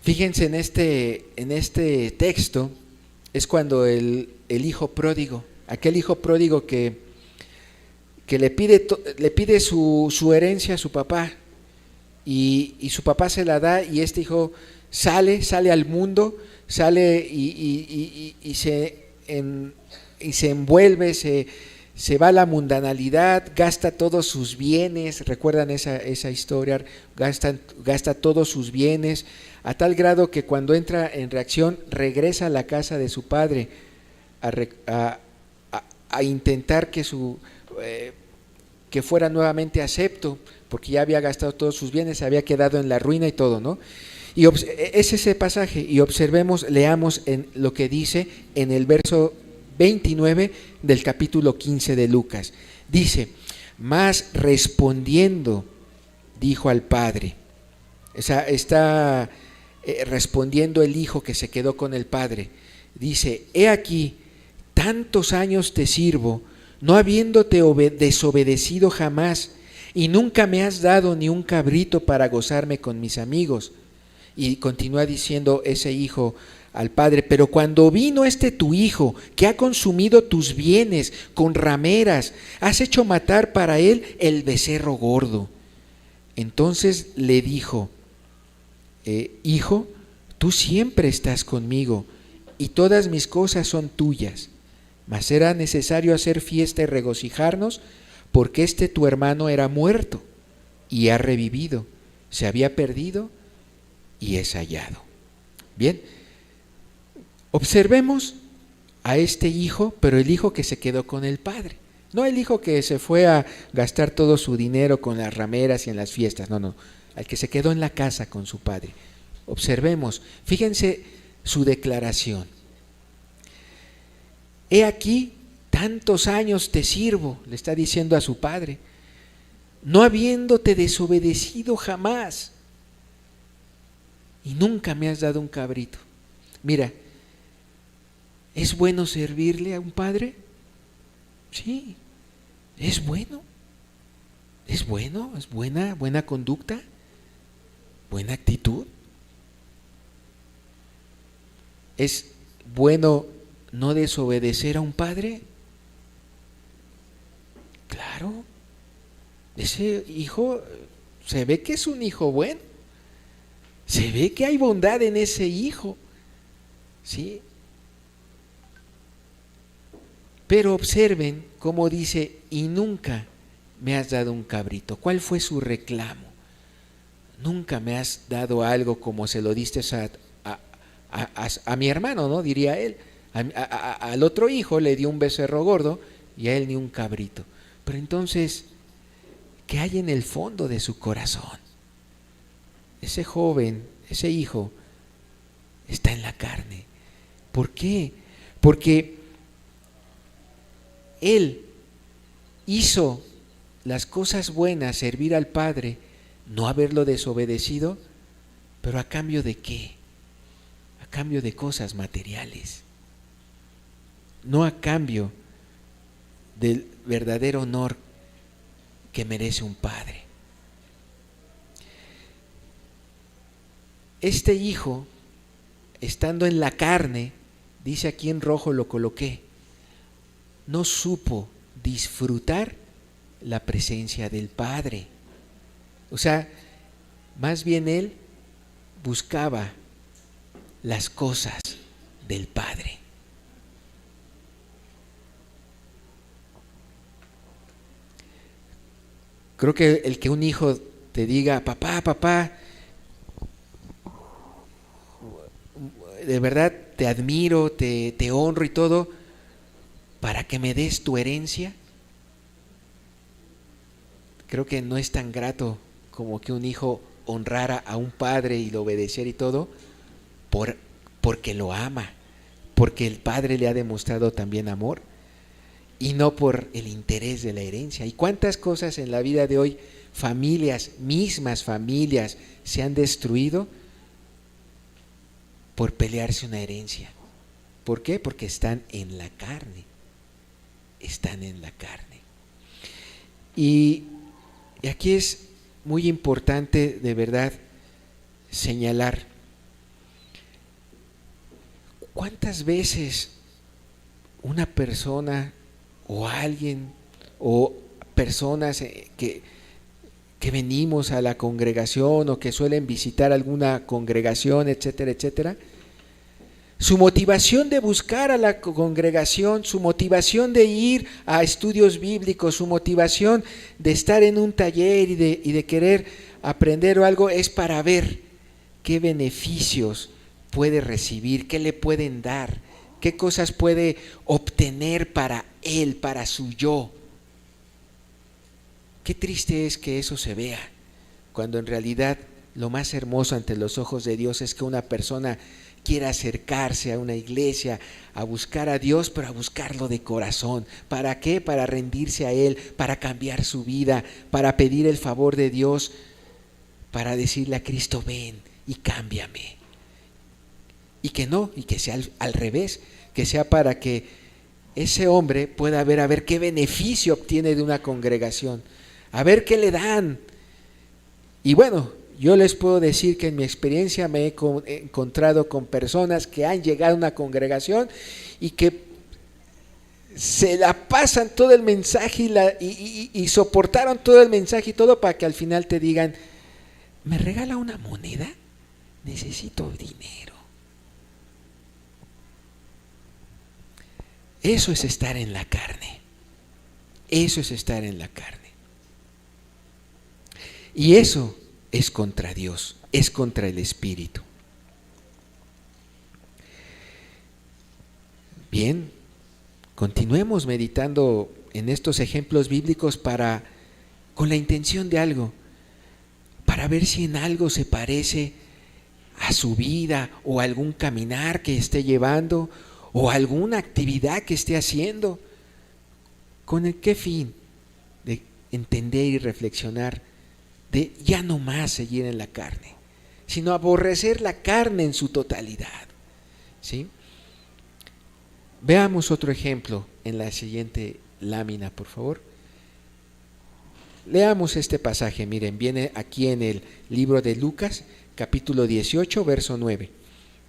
Fíjense en este texto, es cuando el hijo pródigo, aquel hijo pródigo que le pide su herencia a su papá, y su papá se la da, y este hijo sale al mundo, sale y se envuelve, se va a la mundanalidad, gasta todos sus bienes. ¿Recuerdan esa historia? Gasta todos sus bienes, a tal grado que cuando entra en reacción regresa a la casa de su padre a intentar que fuera nuevamente acepto, porque ya había gastado todos sus bienes, se había quedado en la ruina y todo, ¿no? Y es ese pasaje, y leamos en lo que dice en el verso 29 del capítulo 15 de Lucas. Dice: mas respondiendo dijo al padre. Está respondiendo el hijo que se quedó con el padre. Dice: he aquí, tantos años te sirvo, no habiéndote desobedecido jamás, y nunca me has dado ni un cabrito para gozarme con mis amigos. Y continúa diciendo ese hijo al padre: pero cuando vino tu hijo, que ha consumido tus bienes con rameras, has hecho matar para él el becerro gordo. Entonces le dijo: hijo, tú siempre estás conmigo, y todas mis cosas son tuyas, mas era necesario hacer fiesta y regocijarnos, porque tu hermano era muerto y ha revivido, se había perdido y es hallado. Bien, observemos a este hijo, pero el hijo que se quedó con el padre, no el hijo que se fue a gastar todo su dinero con las rameras y en las fiestas, no, al que se quedó en la casa con su padre. Observemos, fíjense su declaración: he aquí, tantos años te sirvo, le está diciendo a su padre, no habiéndote desobedecido jamás, y nunca me has dado un cabrito. Mira, ¿es bueno servirle a un padre? Sí, es bueno. Es buena conducta, buena actitud. ¿Es bueno no desobedecer a un padre? Claro, ese hijo se ve que es un hijo bueno, se ve que hay bondad en ese hijo, ¿sí? Pero observen cómo dice: y nunca me has dado un cabrito. ¿Cuál fue su reclamo? Nunca me has dado algo como se lo diste a mi hermano, ¿no? Diría él. Al otro hijo le dio un becerro gordo y a él ni un cabrito. Pero entonces, ¿qué hay en el fondo de su corazón? Ese joven, ese hijo, está en la carne. ¿Por qué? Porque él hizo las cosas buenas, servir al Padre, no haberlo desobedecido, pero ¿a cambio de qué? A cambio de cosas materiales, no a cambio del verdadero honor que merece un padre. Este hijo, estando en la carne, dice aquí en rojo lo coloqué, no supo disfrutar la presencia del Padre. O sea, más bien él buscaba las cosas del Padre. Creo que el que un hijo te diga, papá, papá, de verdad te admiro, te honro y todo, para que me des tu herencia, creo que no es tan grato como que un hijo honrara a un padre y lo obedeciera y todo, porque lo ama, porque el padre le ha demostrado también amor y no por el interés de la herencia. ¿Y cuántas cosas en la vida de hoy, mismas familias, se han destruido por pelearse una herencia? ¿Por qué? Porque están en la carne, están en la carne. Y aquí es muy importante de verdad señalar, ¿cuántas veces una persona o alguien o personas que venimos a la congregación o que suelen visitar alguna congregación, etcétera, etcétera, su motivación de buscar a la congregación, su motivación de ir a estudios bíblicos, su motivación de estar en un taller y de querer aprender algo es para ver qué beneficios puede recibir, qué le pueden dar, qué cosas puede obtener para él, para su yo. Qué triste es que eso se vea, cuando en realidad lo más hermoso ante los ojos de Dios es que una persona quiera acercarse a una iglesia, a buscar a Dios, pero a buscarlo de corazón. ¿Para qué? Para rendirse a Él, para cambiar su vida, para pedir el favor de Dios, para decirle a Cristo, ven y cámbiame. Y que no, y que sea al revés, que sea para que ese hombre pueda ver a ver qué beneficio obtiene de una congregación, a ver qué le dan. Y bueno, yo les puedo decir que en mi experiencia me he encontrado con personas que han llegado a una congregación y que se la pasan todo el mensaje y soportaron todo el mensaje y todo para que al final te digan, ¿me regala una moneda? Necesito dinero. Eso es estar en la carne. Eso es estar en la carne. Y eso es contra Dios, es contra el Espíritu. Bien, continuemos meditando en estos ejemplos bíblicos con la intención de algo, para ver si en algo se parece a su vida o a algún caminar que esté llevando o alguna actividad que esté haciendo. ¿Con el qué fin? De entender y reflexionar, de ya no más seguir en la carne, sino aborrecer la carne en su totalidad. ¿Sí? Veamos otro ejemplo en la siguiente lámina, por favor. Leamos este pasaje, miren, viene aquí en el libro de Lucas, capítulo 18, verso 9.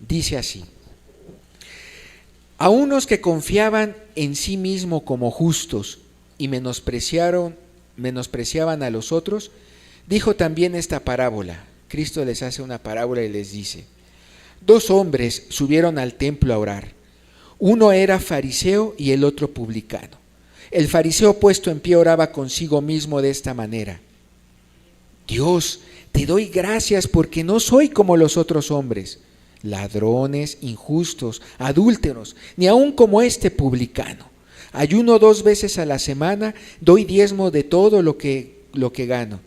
Dice así: a unos que confiaban en sí mismos como justos y menospreciaban a los otros, dijo también esta parábola. Cristo les hace una parábola y les dice: 2 hombres subieron al templo a orar. Uno era fariseo y el otro publicano. El fariseo, puesto en pie, oraba consigo mismo de esta manera: Dios, te doy gracias porque no soy como los otros hombres, ladrones, injustos, adúlteros, ni aun como este publicano. Ayuno 2 veces a la semana, doy diezmo de todo lo que gano.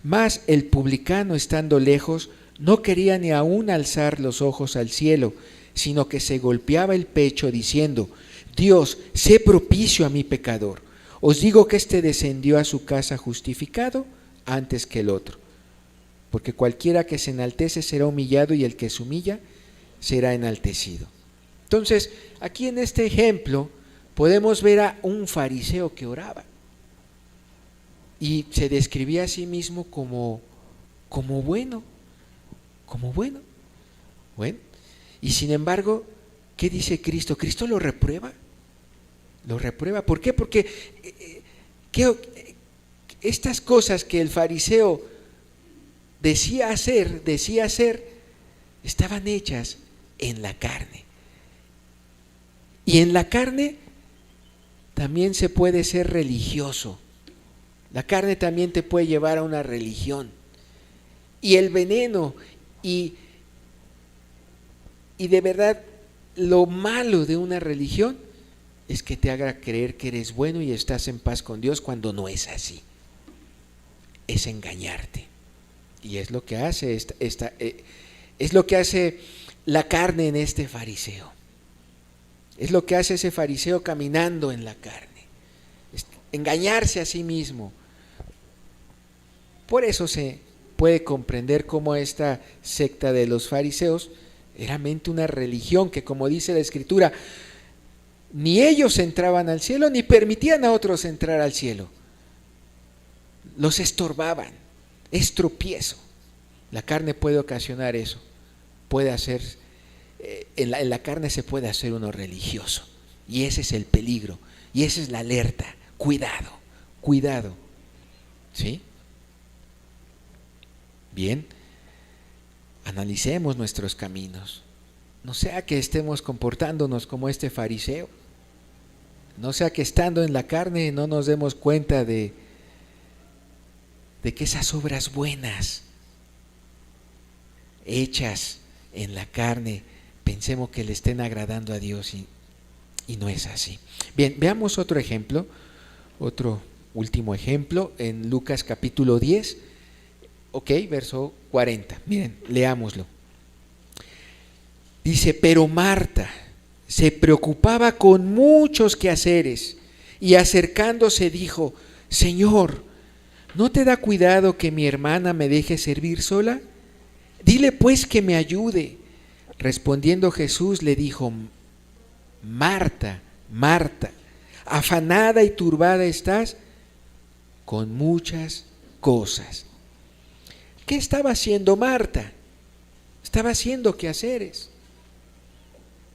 Mas el publicano, estando lejos, no quería ni aun alzar los ojos al cielo, sino que se golpeaba el pecho diciendo: Dios, sé propicio a mi pecador. Os digo que este descendió a su casa justificado antes que el otro. Porque cualquiera que se enaltece será humillado, y el que se humilla será enaltecido. Entonces, aquí en este ejemplo podemos ver a un fariseo que oraba y se describía a sí mismo como bueno, Bueno, y sin embargo, ¿qué dice Cristo? Cristo lo reprueba. ¿Por qué? Porque estas cosas que el fariseo decía hacer, estaban hechas en la carne. Y en la carne también se puede ser religioso, La carne también te puede llevar a una religión. Y el veneno y de verdad lo malo de una religión es que te haga creer que eres bueno y estás en paz con Dios cuando no es así. Es engañarte. Y es lo que hace es lo que hace la carne en este fariseo. Es lo que hace ese fariseo caminando en la carne. Es engañarse a sí mismo. Por eso se puede comprender cómo esta secta de los fariseos era mente una religión que, como dice la Escritura, ni ellos entraban al cielo ni permitían a otros entrar al cielo. Los estorbaban, es tropiezo. La carne puede ocasionar eso, puede hacer, en la carne se puede hacer uno religioso, y ese es el peligro, y esa es la alerta. Cuidado, cuidado, ¿sí? Bien, analicemos nuestros caminos, no sea que estemos comportándonos como este fariseo, no sea que estando en la carne no nos demos cuenta de que esas obras buenas hechas en la carne pensemos que le estén agradando a Dios y no es así. Bien, veamos otro ejemplo, otro último ejemplo en Lucas capítulo 10, verso 40. Miren, leámoslo. Dice, pero Marta se preocupaba con muchos quehaceres y acercándose dijo, Señor, ¿no te da cuidado que mi hermana me deje servir sola? Dile pues que me ayude. Respondiendo Jesús le dijo, Marta, Marta, afanada y turbada estás con muchas cosas. ¿Qué estaba haciendo Marta? Estaba haciendo quehaceres.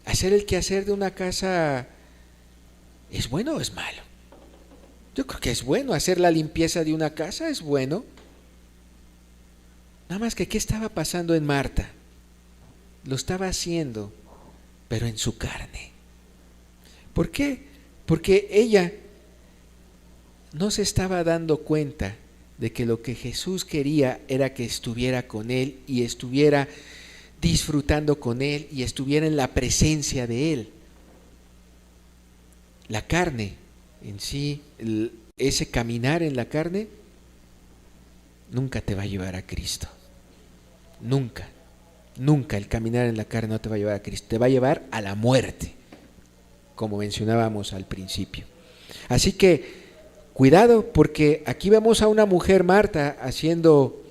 ¿Hacer el quehacer de una casa es bueno o es malo? Yo creo que es bueno. Hacer la limpieza de una casa es bueno. Nada más que ¿qué estaba pasando en Marta? Lo estaba haciendo, pero en su carne. ¿Por qué? Porque ella no se estaba dando cuenta de que lo que Jesús quería era que estuviera con él y estuviera disfrutando con él y estuviera en la presencia de él. La carne en sí, ese caminar en la carne, nunca te va a llevar a Cristo. Nunca, nunca el caminar en la carne no te va a llevar a Cristo, te va a llevar a la muerte, como mencionábamos al principio. Así que cuidado, porque aquí vemos a una mujer, Marta, haciendo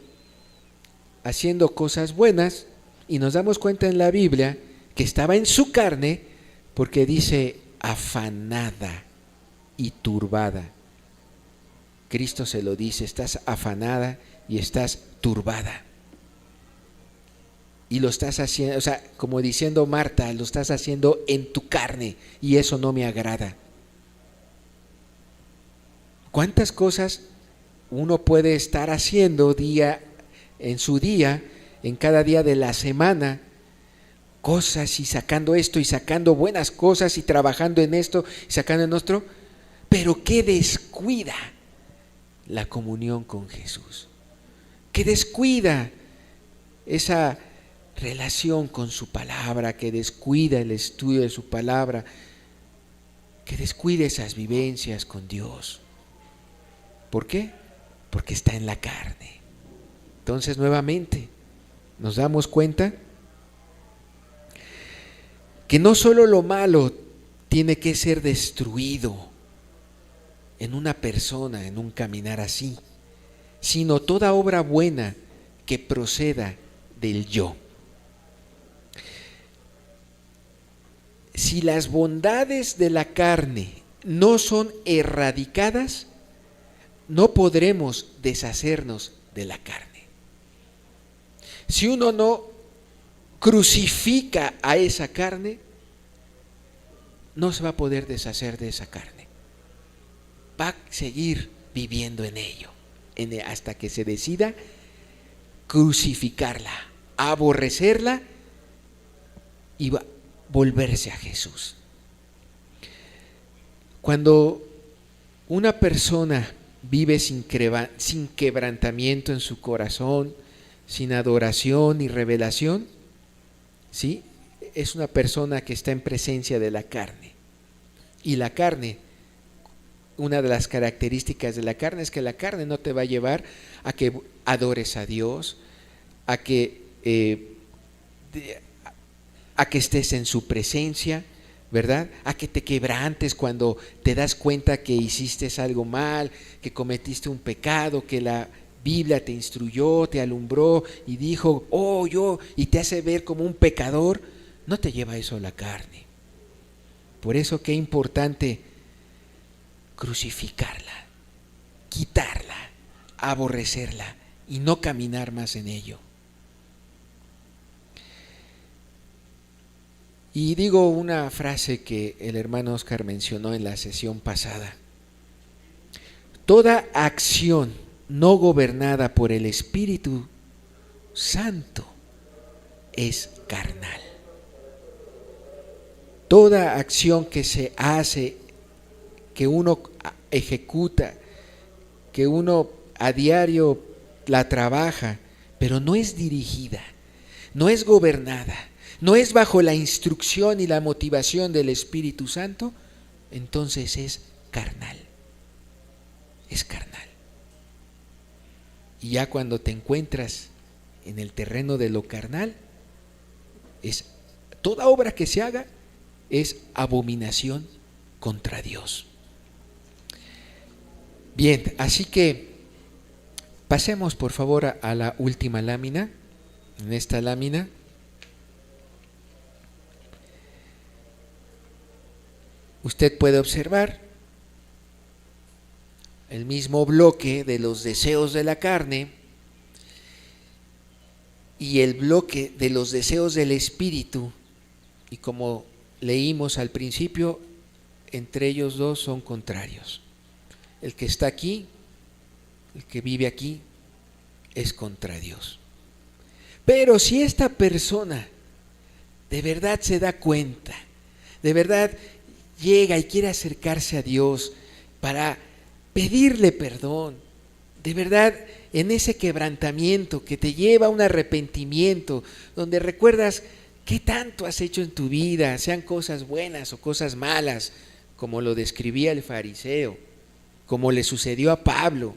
cosas buenas, y nos damos cuenta en la Biblia que estaba en su carne, porque dice afanada y turbada. Cristo se lo dice, estás afanada y estás turbada. Y lo estás haciendo, como diciendo Marta, lo estás haciendo en tu carne y eso no me agrada. ¿Cuántas cosas uno puede estar haciendo en su día, en cada día de la semana? Cosas y sacando esto y sacando buenas cosas y trabajando en esto y sacando en otro, pero que descuida la comunión con Jesús, que descuida esa relación con su palabra, que descuida el estudio de su palabra, que descuida esas vivencias con Dios. ¿Por qué? Porque está en la carne. Entonces, nuevamente, nos damos cuenta que no solo lo malo tiene que ser destruido en una persona, en un caminar así, sino toda obra buena que proceda del yo. Si las bondades de la carne no son erradicadas, no podremos deshacernos de la carne. Si uno no crucifica a esa carne, no se va a poder deshacer de esa carne. Va a seguir viviendo en ello, hasta que se decida crucificarla, aborrecerla y volverse a Jesús. Cuando una persona vive sin quebrantamiento en su corazón, sin adoración y revelación, ¿sí? Es una persona que está en presencia de la carne. Y la carne, una de las características de la carne es que la carne no te va a llevar a que adores a Dios, a que estés en su presencia, ¿verdad? A que te quebrantes cuando te das cuenta que hiciste algo mal, que cometiste un pecado, que la Biblia te instruyó, te alumbró y dijo, y te hace ver como un pecador. No te lleva eso la carne. Por eso qué importante crucificarla, quitarla, aborrecerla y no caminar más en ello. Y digo una frase que el hermano Oscar mencionó en la sesión pasada. Toda acción no gobernada por el Espíritu Santo es carnal. Toda acción que se hace, que uno ejecuta, que uno a diario la trabaja, pero no es dirigida, no es gobernada, no es bajo la instrucción y la motivación del Espíritu Santo, entonces es carnal. Es carnal. Y ya cuando te encuentras en el terreno de lo carnal, es toda obra que se haga es abominación contra Dios. Bien, así que pasemos por favor a la última lámina. En esta lámina usted puede observar el mismo bloque de los deseos de la carne y el bloque de los deseos del espíritu, y como leímos al principio, entre ellos dos son contrarios. El que está aquí, el que vive aquí, es contra Dios. Pero si esta persona de verdad se da cuenta, de verdad llega y quiere acercarse a Dios para pedirle perdón, de verdad en ese quebrantamiento que te lleva a un arrepentimiento, donde recuerdas qué tanto has hecho en tu vida, sean cosas buenas o cosas malas, como lo describía el fariseo, como le sucedió a Pablo,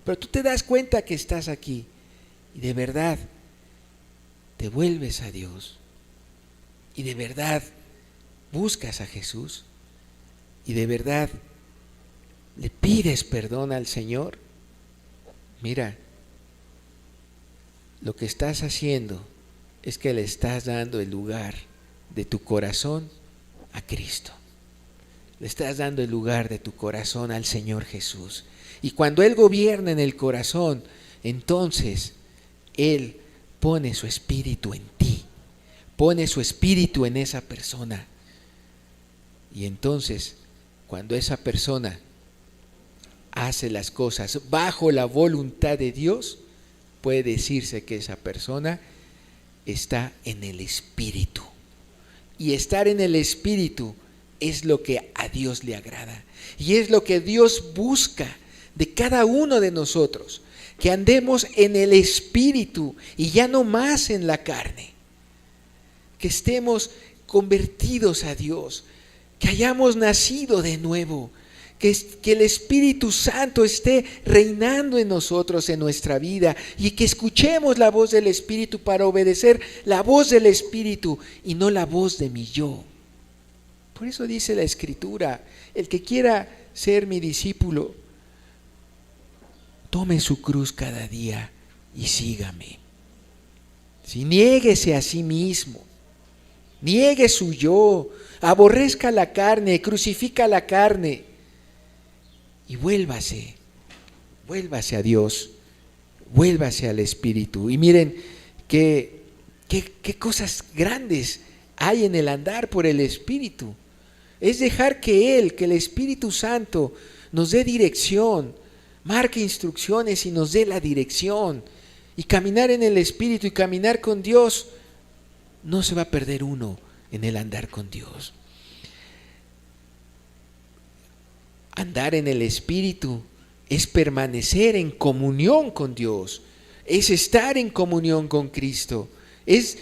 pero tú te das cuenta que estás aquí y de verdad te vuelves a Dios y de verdad buscas a Jesús y de verdad le pides perdón al Señor. Mira, lo que estás haciendo es que le estás dando el lugar de tu corazón a Cristo. Le estás dando el lugar de tu corazón al Señor Jesús. Y cuando Él gobierna en el corazón, entonces Él pone su espíritu en ti, pone su espíritu en esa persona. Y entonces, cuando esa persona hace las cosas bajo la voluntad de Dios, puede decirse que esa persona está en el Espíritu. Y estar en el Espíritu es lo que a Dios le agrada. Y es lo que Dios busca de cada uno de nosotros, que andemos en el Espíritu y ya no más en la carne. Que estemos convertidos a Dios, que hayamos nacido de nuevo, que el Espíritu Santo esté reinando en nosotros, en nuestra vida, y que escuchemos la voz del Espíritu para obedecer la voz del Espíritu y no la voz de mi yo. Por eso dice la Escritura, el que quiera ser mi discípulo, tome su cruz cada día y sígame. Si niéguese a sí mismo, niegue su yo, aborrezca la carne, crucifica la carne, y vuélvase a Dios, vuélvase al Espíritu. Y miren qué cosas grandes hay en el andar por el Espíritu. Es dejar que el Espíritu Santo nos dé dirección, marque instrucciones y nos dé la dirección. Y caminar en el Espíritu y caminar con Dios, no se va a perder uno en el andar con Dios. Andar en el Espíritu es permanecer en comunión con Dios, es estar en comunión con Cristo, es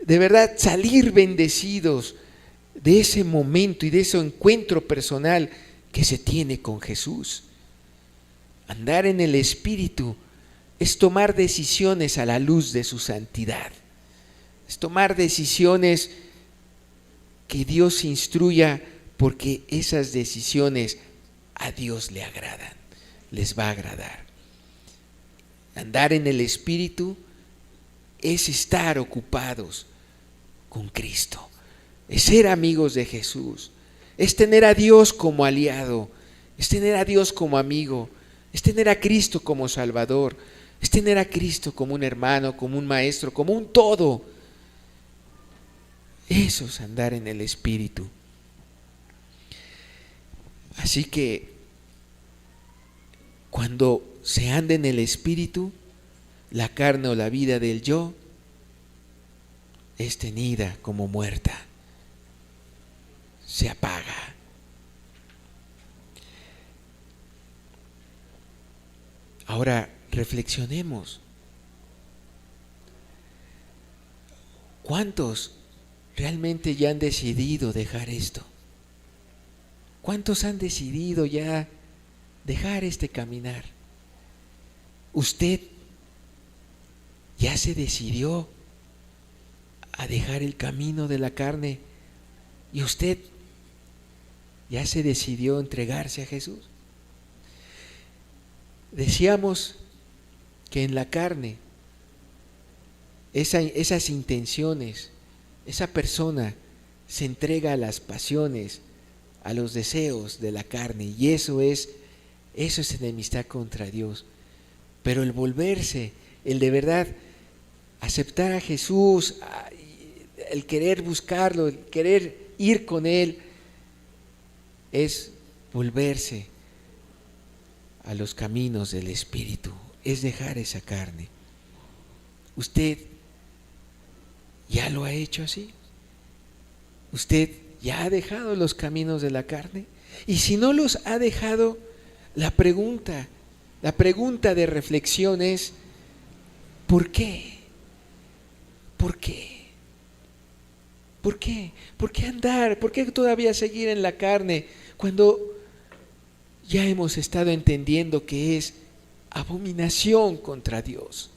de verdad salir bendecidos de ese momento y de ese encuentro personal que se tiene con Jesús. Andar en el Espíritu es tomar decisiones a la luz de su santidad, es tomar decisiones que Dios instruya, porque esas decisiones a Dios le agradan, les va a agradar. Andar en el Espíritu es estar ocupados con Cristo, es ser amigos de Jesús, es tener a Dios como aliado, es tener a Dios como amigo, es tener a Cristo como Salvador, es tener a Cristo como un hermano, como un maestro, como un todo. Eso es andar en el Espíritu. Así que cuando se anda en el Espíritu, la carne o la vida del yo es tenida como muerta, se apaga. Ahora reflexionemos. ¿Cuántos realmente ya han decidido dejar esto? ¿Cuántos han decidido ya dejar este caminar? ¿Usted ya se decidió a dejar el camino de la carne? ¿Y usted ya se decidió a entregarse a Jesús? Decíamos que en la carne, esas intenciones, esa persona se entrega a las pasiones, a los deseos de la carne, y eso es enemistad contra Dios. Pero el volverse, el de verdad aceptar a Jesús, el querer buscarlo, el querer ir con Él, es volverse a los caminos del Espíritu, es dejar esa carne. ¿Usted ya lo ha hecho así? ¿Usted ya ha dejado los caminos de la carne? Y si no los ha dejado, la pregunta de reflexión es: ¿por qué? ¿Por qué? ¿Por qué? ¿Por qué andar? ¿Por qué todavía seguir en la carne cuando ya hemos estado entendiendo que es abominación contra Dios?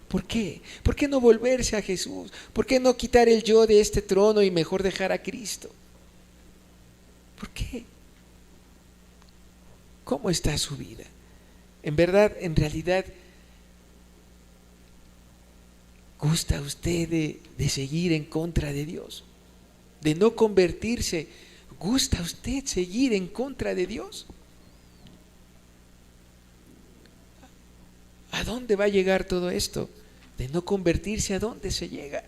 ¿Por qué? ¿Por qué no volverse a Jesús? ¿Por qué no quitar el yo de este trono y mejor dejar a Cristo? ¿Por qué? ¿Cómo está su vida? En verdad, en realidad, ¿gusta usted de seguir en contra de Dios? ¿De no convertirse? ¿Gusta usted seguir en contra de Dios? ¿A dónde va a llegar todo esto? De no convertirse, ¿a dónde se llega?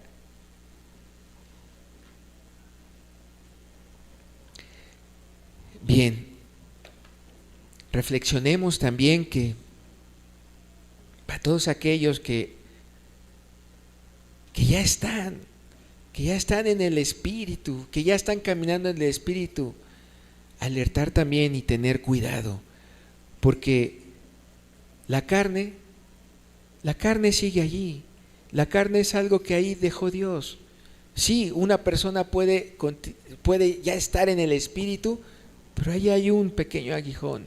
Bien, reflexionemos también que para todos aquellos que ya están en el Espíritu, que ya están caminando en el Espíritu, alertar también y tener cuidado, porque la carne sigue allí. La carne es algo que ahí dejó Dios. Sí, una persona puede ya estar en el Espíritu, pero ahí hay un pequeño aguijón.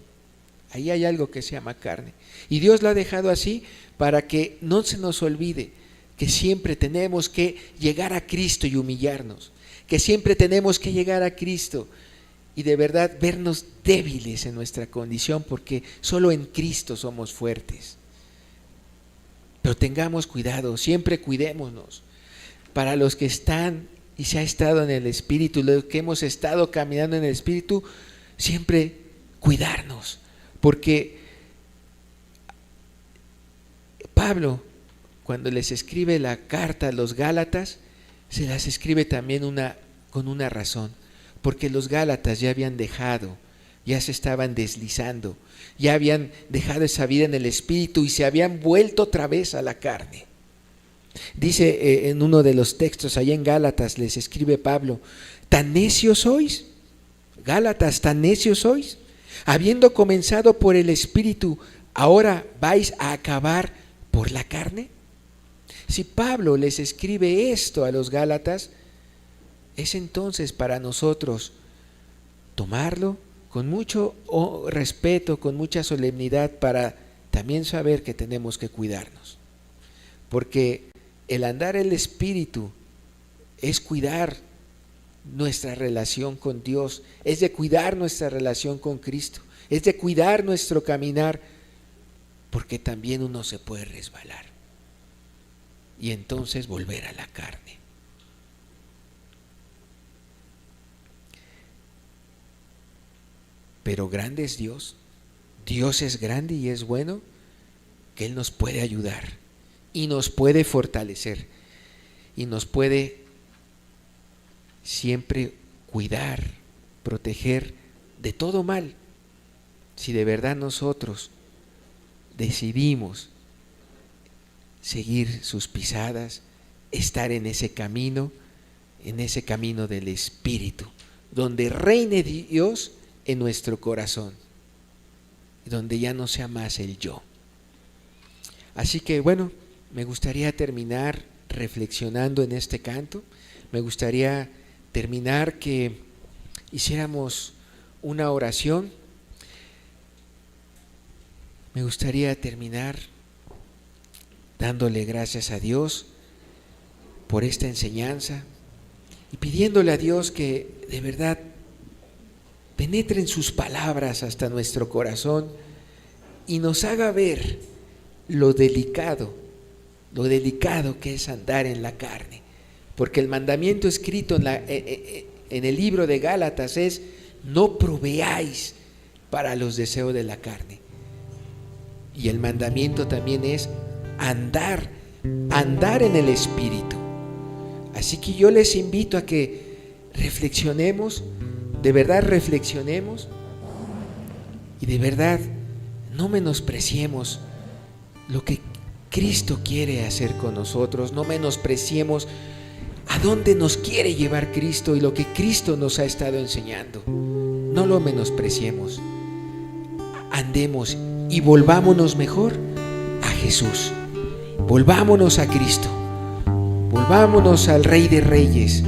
Ahí hay algo que se llama carne. Y Dios lo ha dejado así para que no se nos olvide que siempre tenemos que llegar a Cristo y humillarnos. Que siempre tenemos que llegar a Cristo y de verdad vernos débiles en nuestra condición, porque solo en Cristo somos fuertes. Pero tengamos cuidado, siempre cuidémonos. Para los que están y se ha estado en el Espíritu, los que hemos estado caminando en el Espíritu, siempre cuidarnos. Porque Pablo, cuando les escribe la carta a los Gálatas, se las escribe también con una razón. Porque los Gálatas ya habían dejado, ya se estaban deslizando, ya habían dejado esa vida en el Espíritu y se habían vuelto otra vez a la carne. Dice en uno de los textos allá en Gálatas, les escribe Pablo: ¿tan necios sois? Gálatas, ¿tan necios sois? Habiendo comenzado por el Espíritu, ¿ahora vais a acabar por la carne? Si Pablo les escribe esto a los Gálatas, es entonces para nosotros tomarlo con mucho respeto, con mucha solemnidad, para también saber que tenemos que cuidarnos. Porque el andar en el Espíritu es cuidar nuestra relación con Dios, es de cuidar nuestra relación con Cristo, es de cuidar nuestro caminar, porque también uno se puede resbalar y entonces volver a la carne. Pero grande es Dios. Dios es grande y es bueno, que Él nos puede ayudar y nos puede fortalecer y nos puede siempre cuidar, proteger de todo mal, si de verdad nosotros decidimos seguir sus pisadas, estar en ese camino del Espíritu, donde reine Dios en nuestro corazón, donde ya no sea más el yo. Así que bueno, me gustaría terminar reflexionando en este canto. Me gustaría terminar que hiciéramos una oración. Me gustaría terminar dándole gracias a Dios por esta enseñanza y pidiéndole a Dios que de verdad penetre en sus palabras hasta nuestro corazón y nos haga ver lo delicado que es andar en la carne. Porque el mandamiento escrito en el libro de Gálatas es: no proveáis para los deseos de la carne. Y el mandamiento también es andar en el Espíritu. Así que yo les invito a que reflexionemos, de verdad reflexionemos, y de verdad no menospreciemos lo que Cristo quiere hacer con nosotros, no menospreciemos a dónde nos quiere llevar Cristo y lo que Cristo nos ha estado enseñando. No lo menospreciemos. Andemos y volvámonos mejor a Jesús. Volvámonos a Cristo. Volvámonos al Rey de Reyes.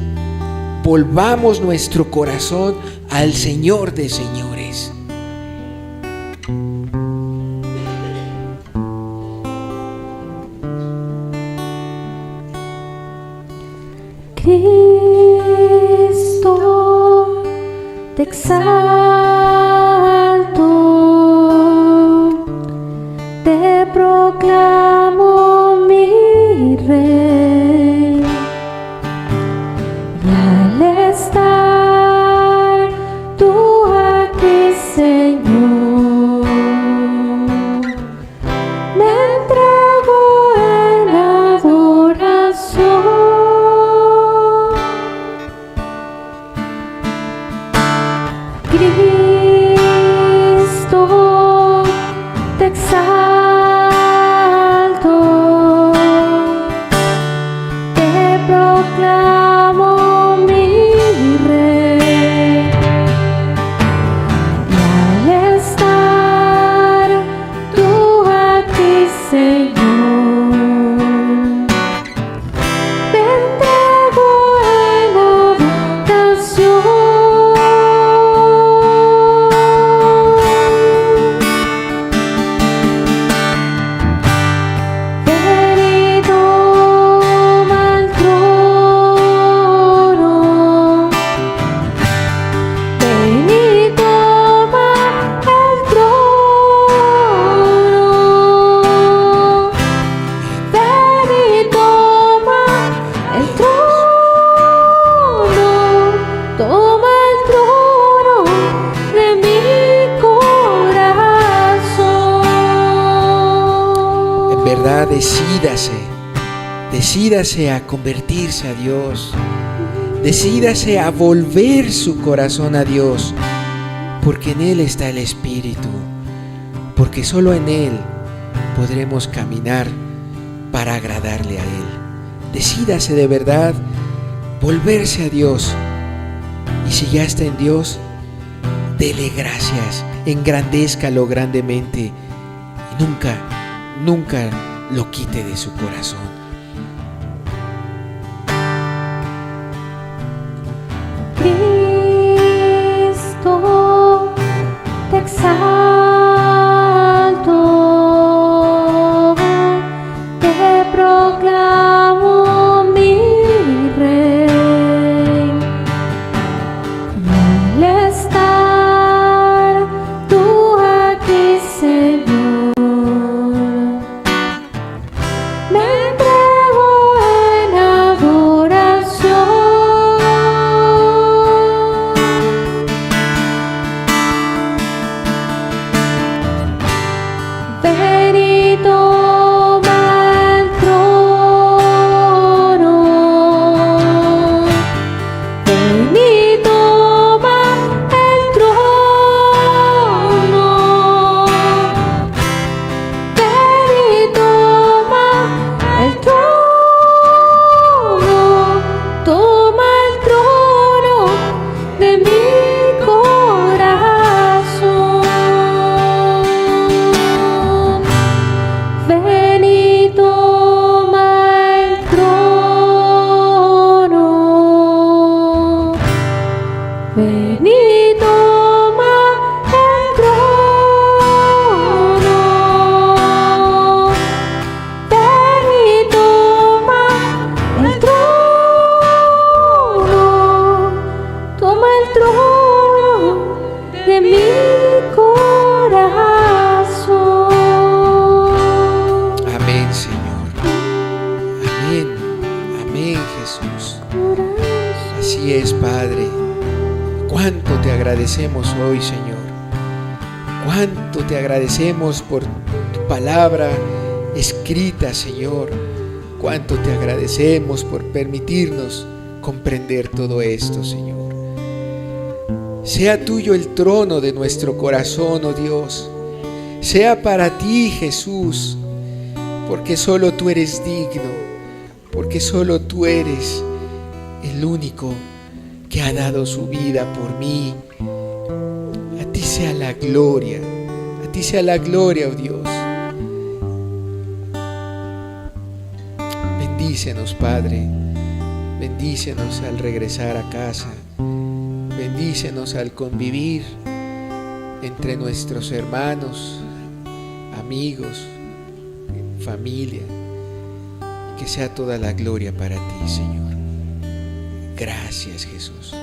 Volvamos nuestro corazón al Señor de señores. Cristo, te exalto, te proclamo mi Rey, y al estar tú aquí, Señor, me entrego en adoración. Cristo, te exalto, te proclamo mi Rey, y al estar tú aquí, Señor, me entrego en adoración. Decídase a convertirse a Dios, decídase a volver su corazón a Dios, porque en Él está el Espíritu, porque solo en Él podremos caminar para agradarle a Él. Decídase de verdad volverse a Dios, y si ya está en Dios, dele gracias, engrandézcalo grandemente y nunca, nunca lo quite de su corazón. Cristo, te exalto, te proclamo mi Rey. Al estar tú aquí, Señor, me entrego en adoración. Ven y toma el trono. Ven y toma el trono. Ven y toma el trono. Toma el trono de mi corazón. Ven y toma el trono. Ven y toma el trono. Ven y toma el trono. Toma el trono de mi corazón. Amén, Señor. Amén. Amén, Jesús. Así es, Padre. Cuánto te agradecemos hoy, Señor. Cuánto te agradecemos por tu palabra escrita, Señor. Cuánto te agradecemos por permitirnos comprender todo esto, Señor. Sea tuyo el trono de nuestro corazón, oh Dios. Sea para ti, Jesús, porque solo tú eres digno, porque solo tú eres el único que ha dado su vida por mí. A ti sea la gloria, a ti sea la gloria, oh Dios. Bendícenos, Padre, bendícenos al regresar a casa, bendícenos al convivir entre nuestros hermanos, amigos, familia, que sea toda la gloria para ti, Señor. Gracias, Jesús.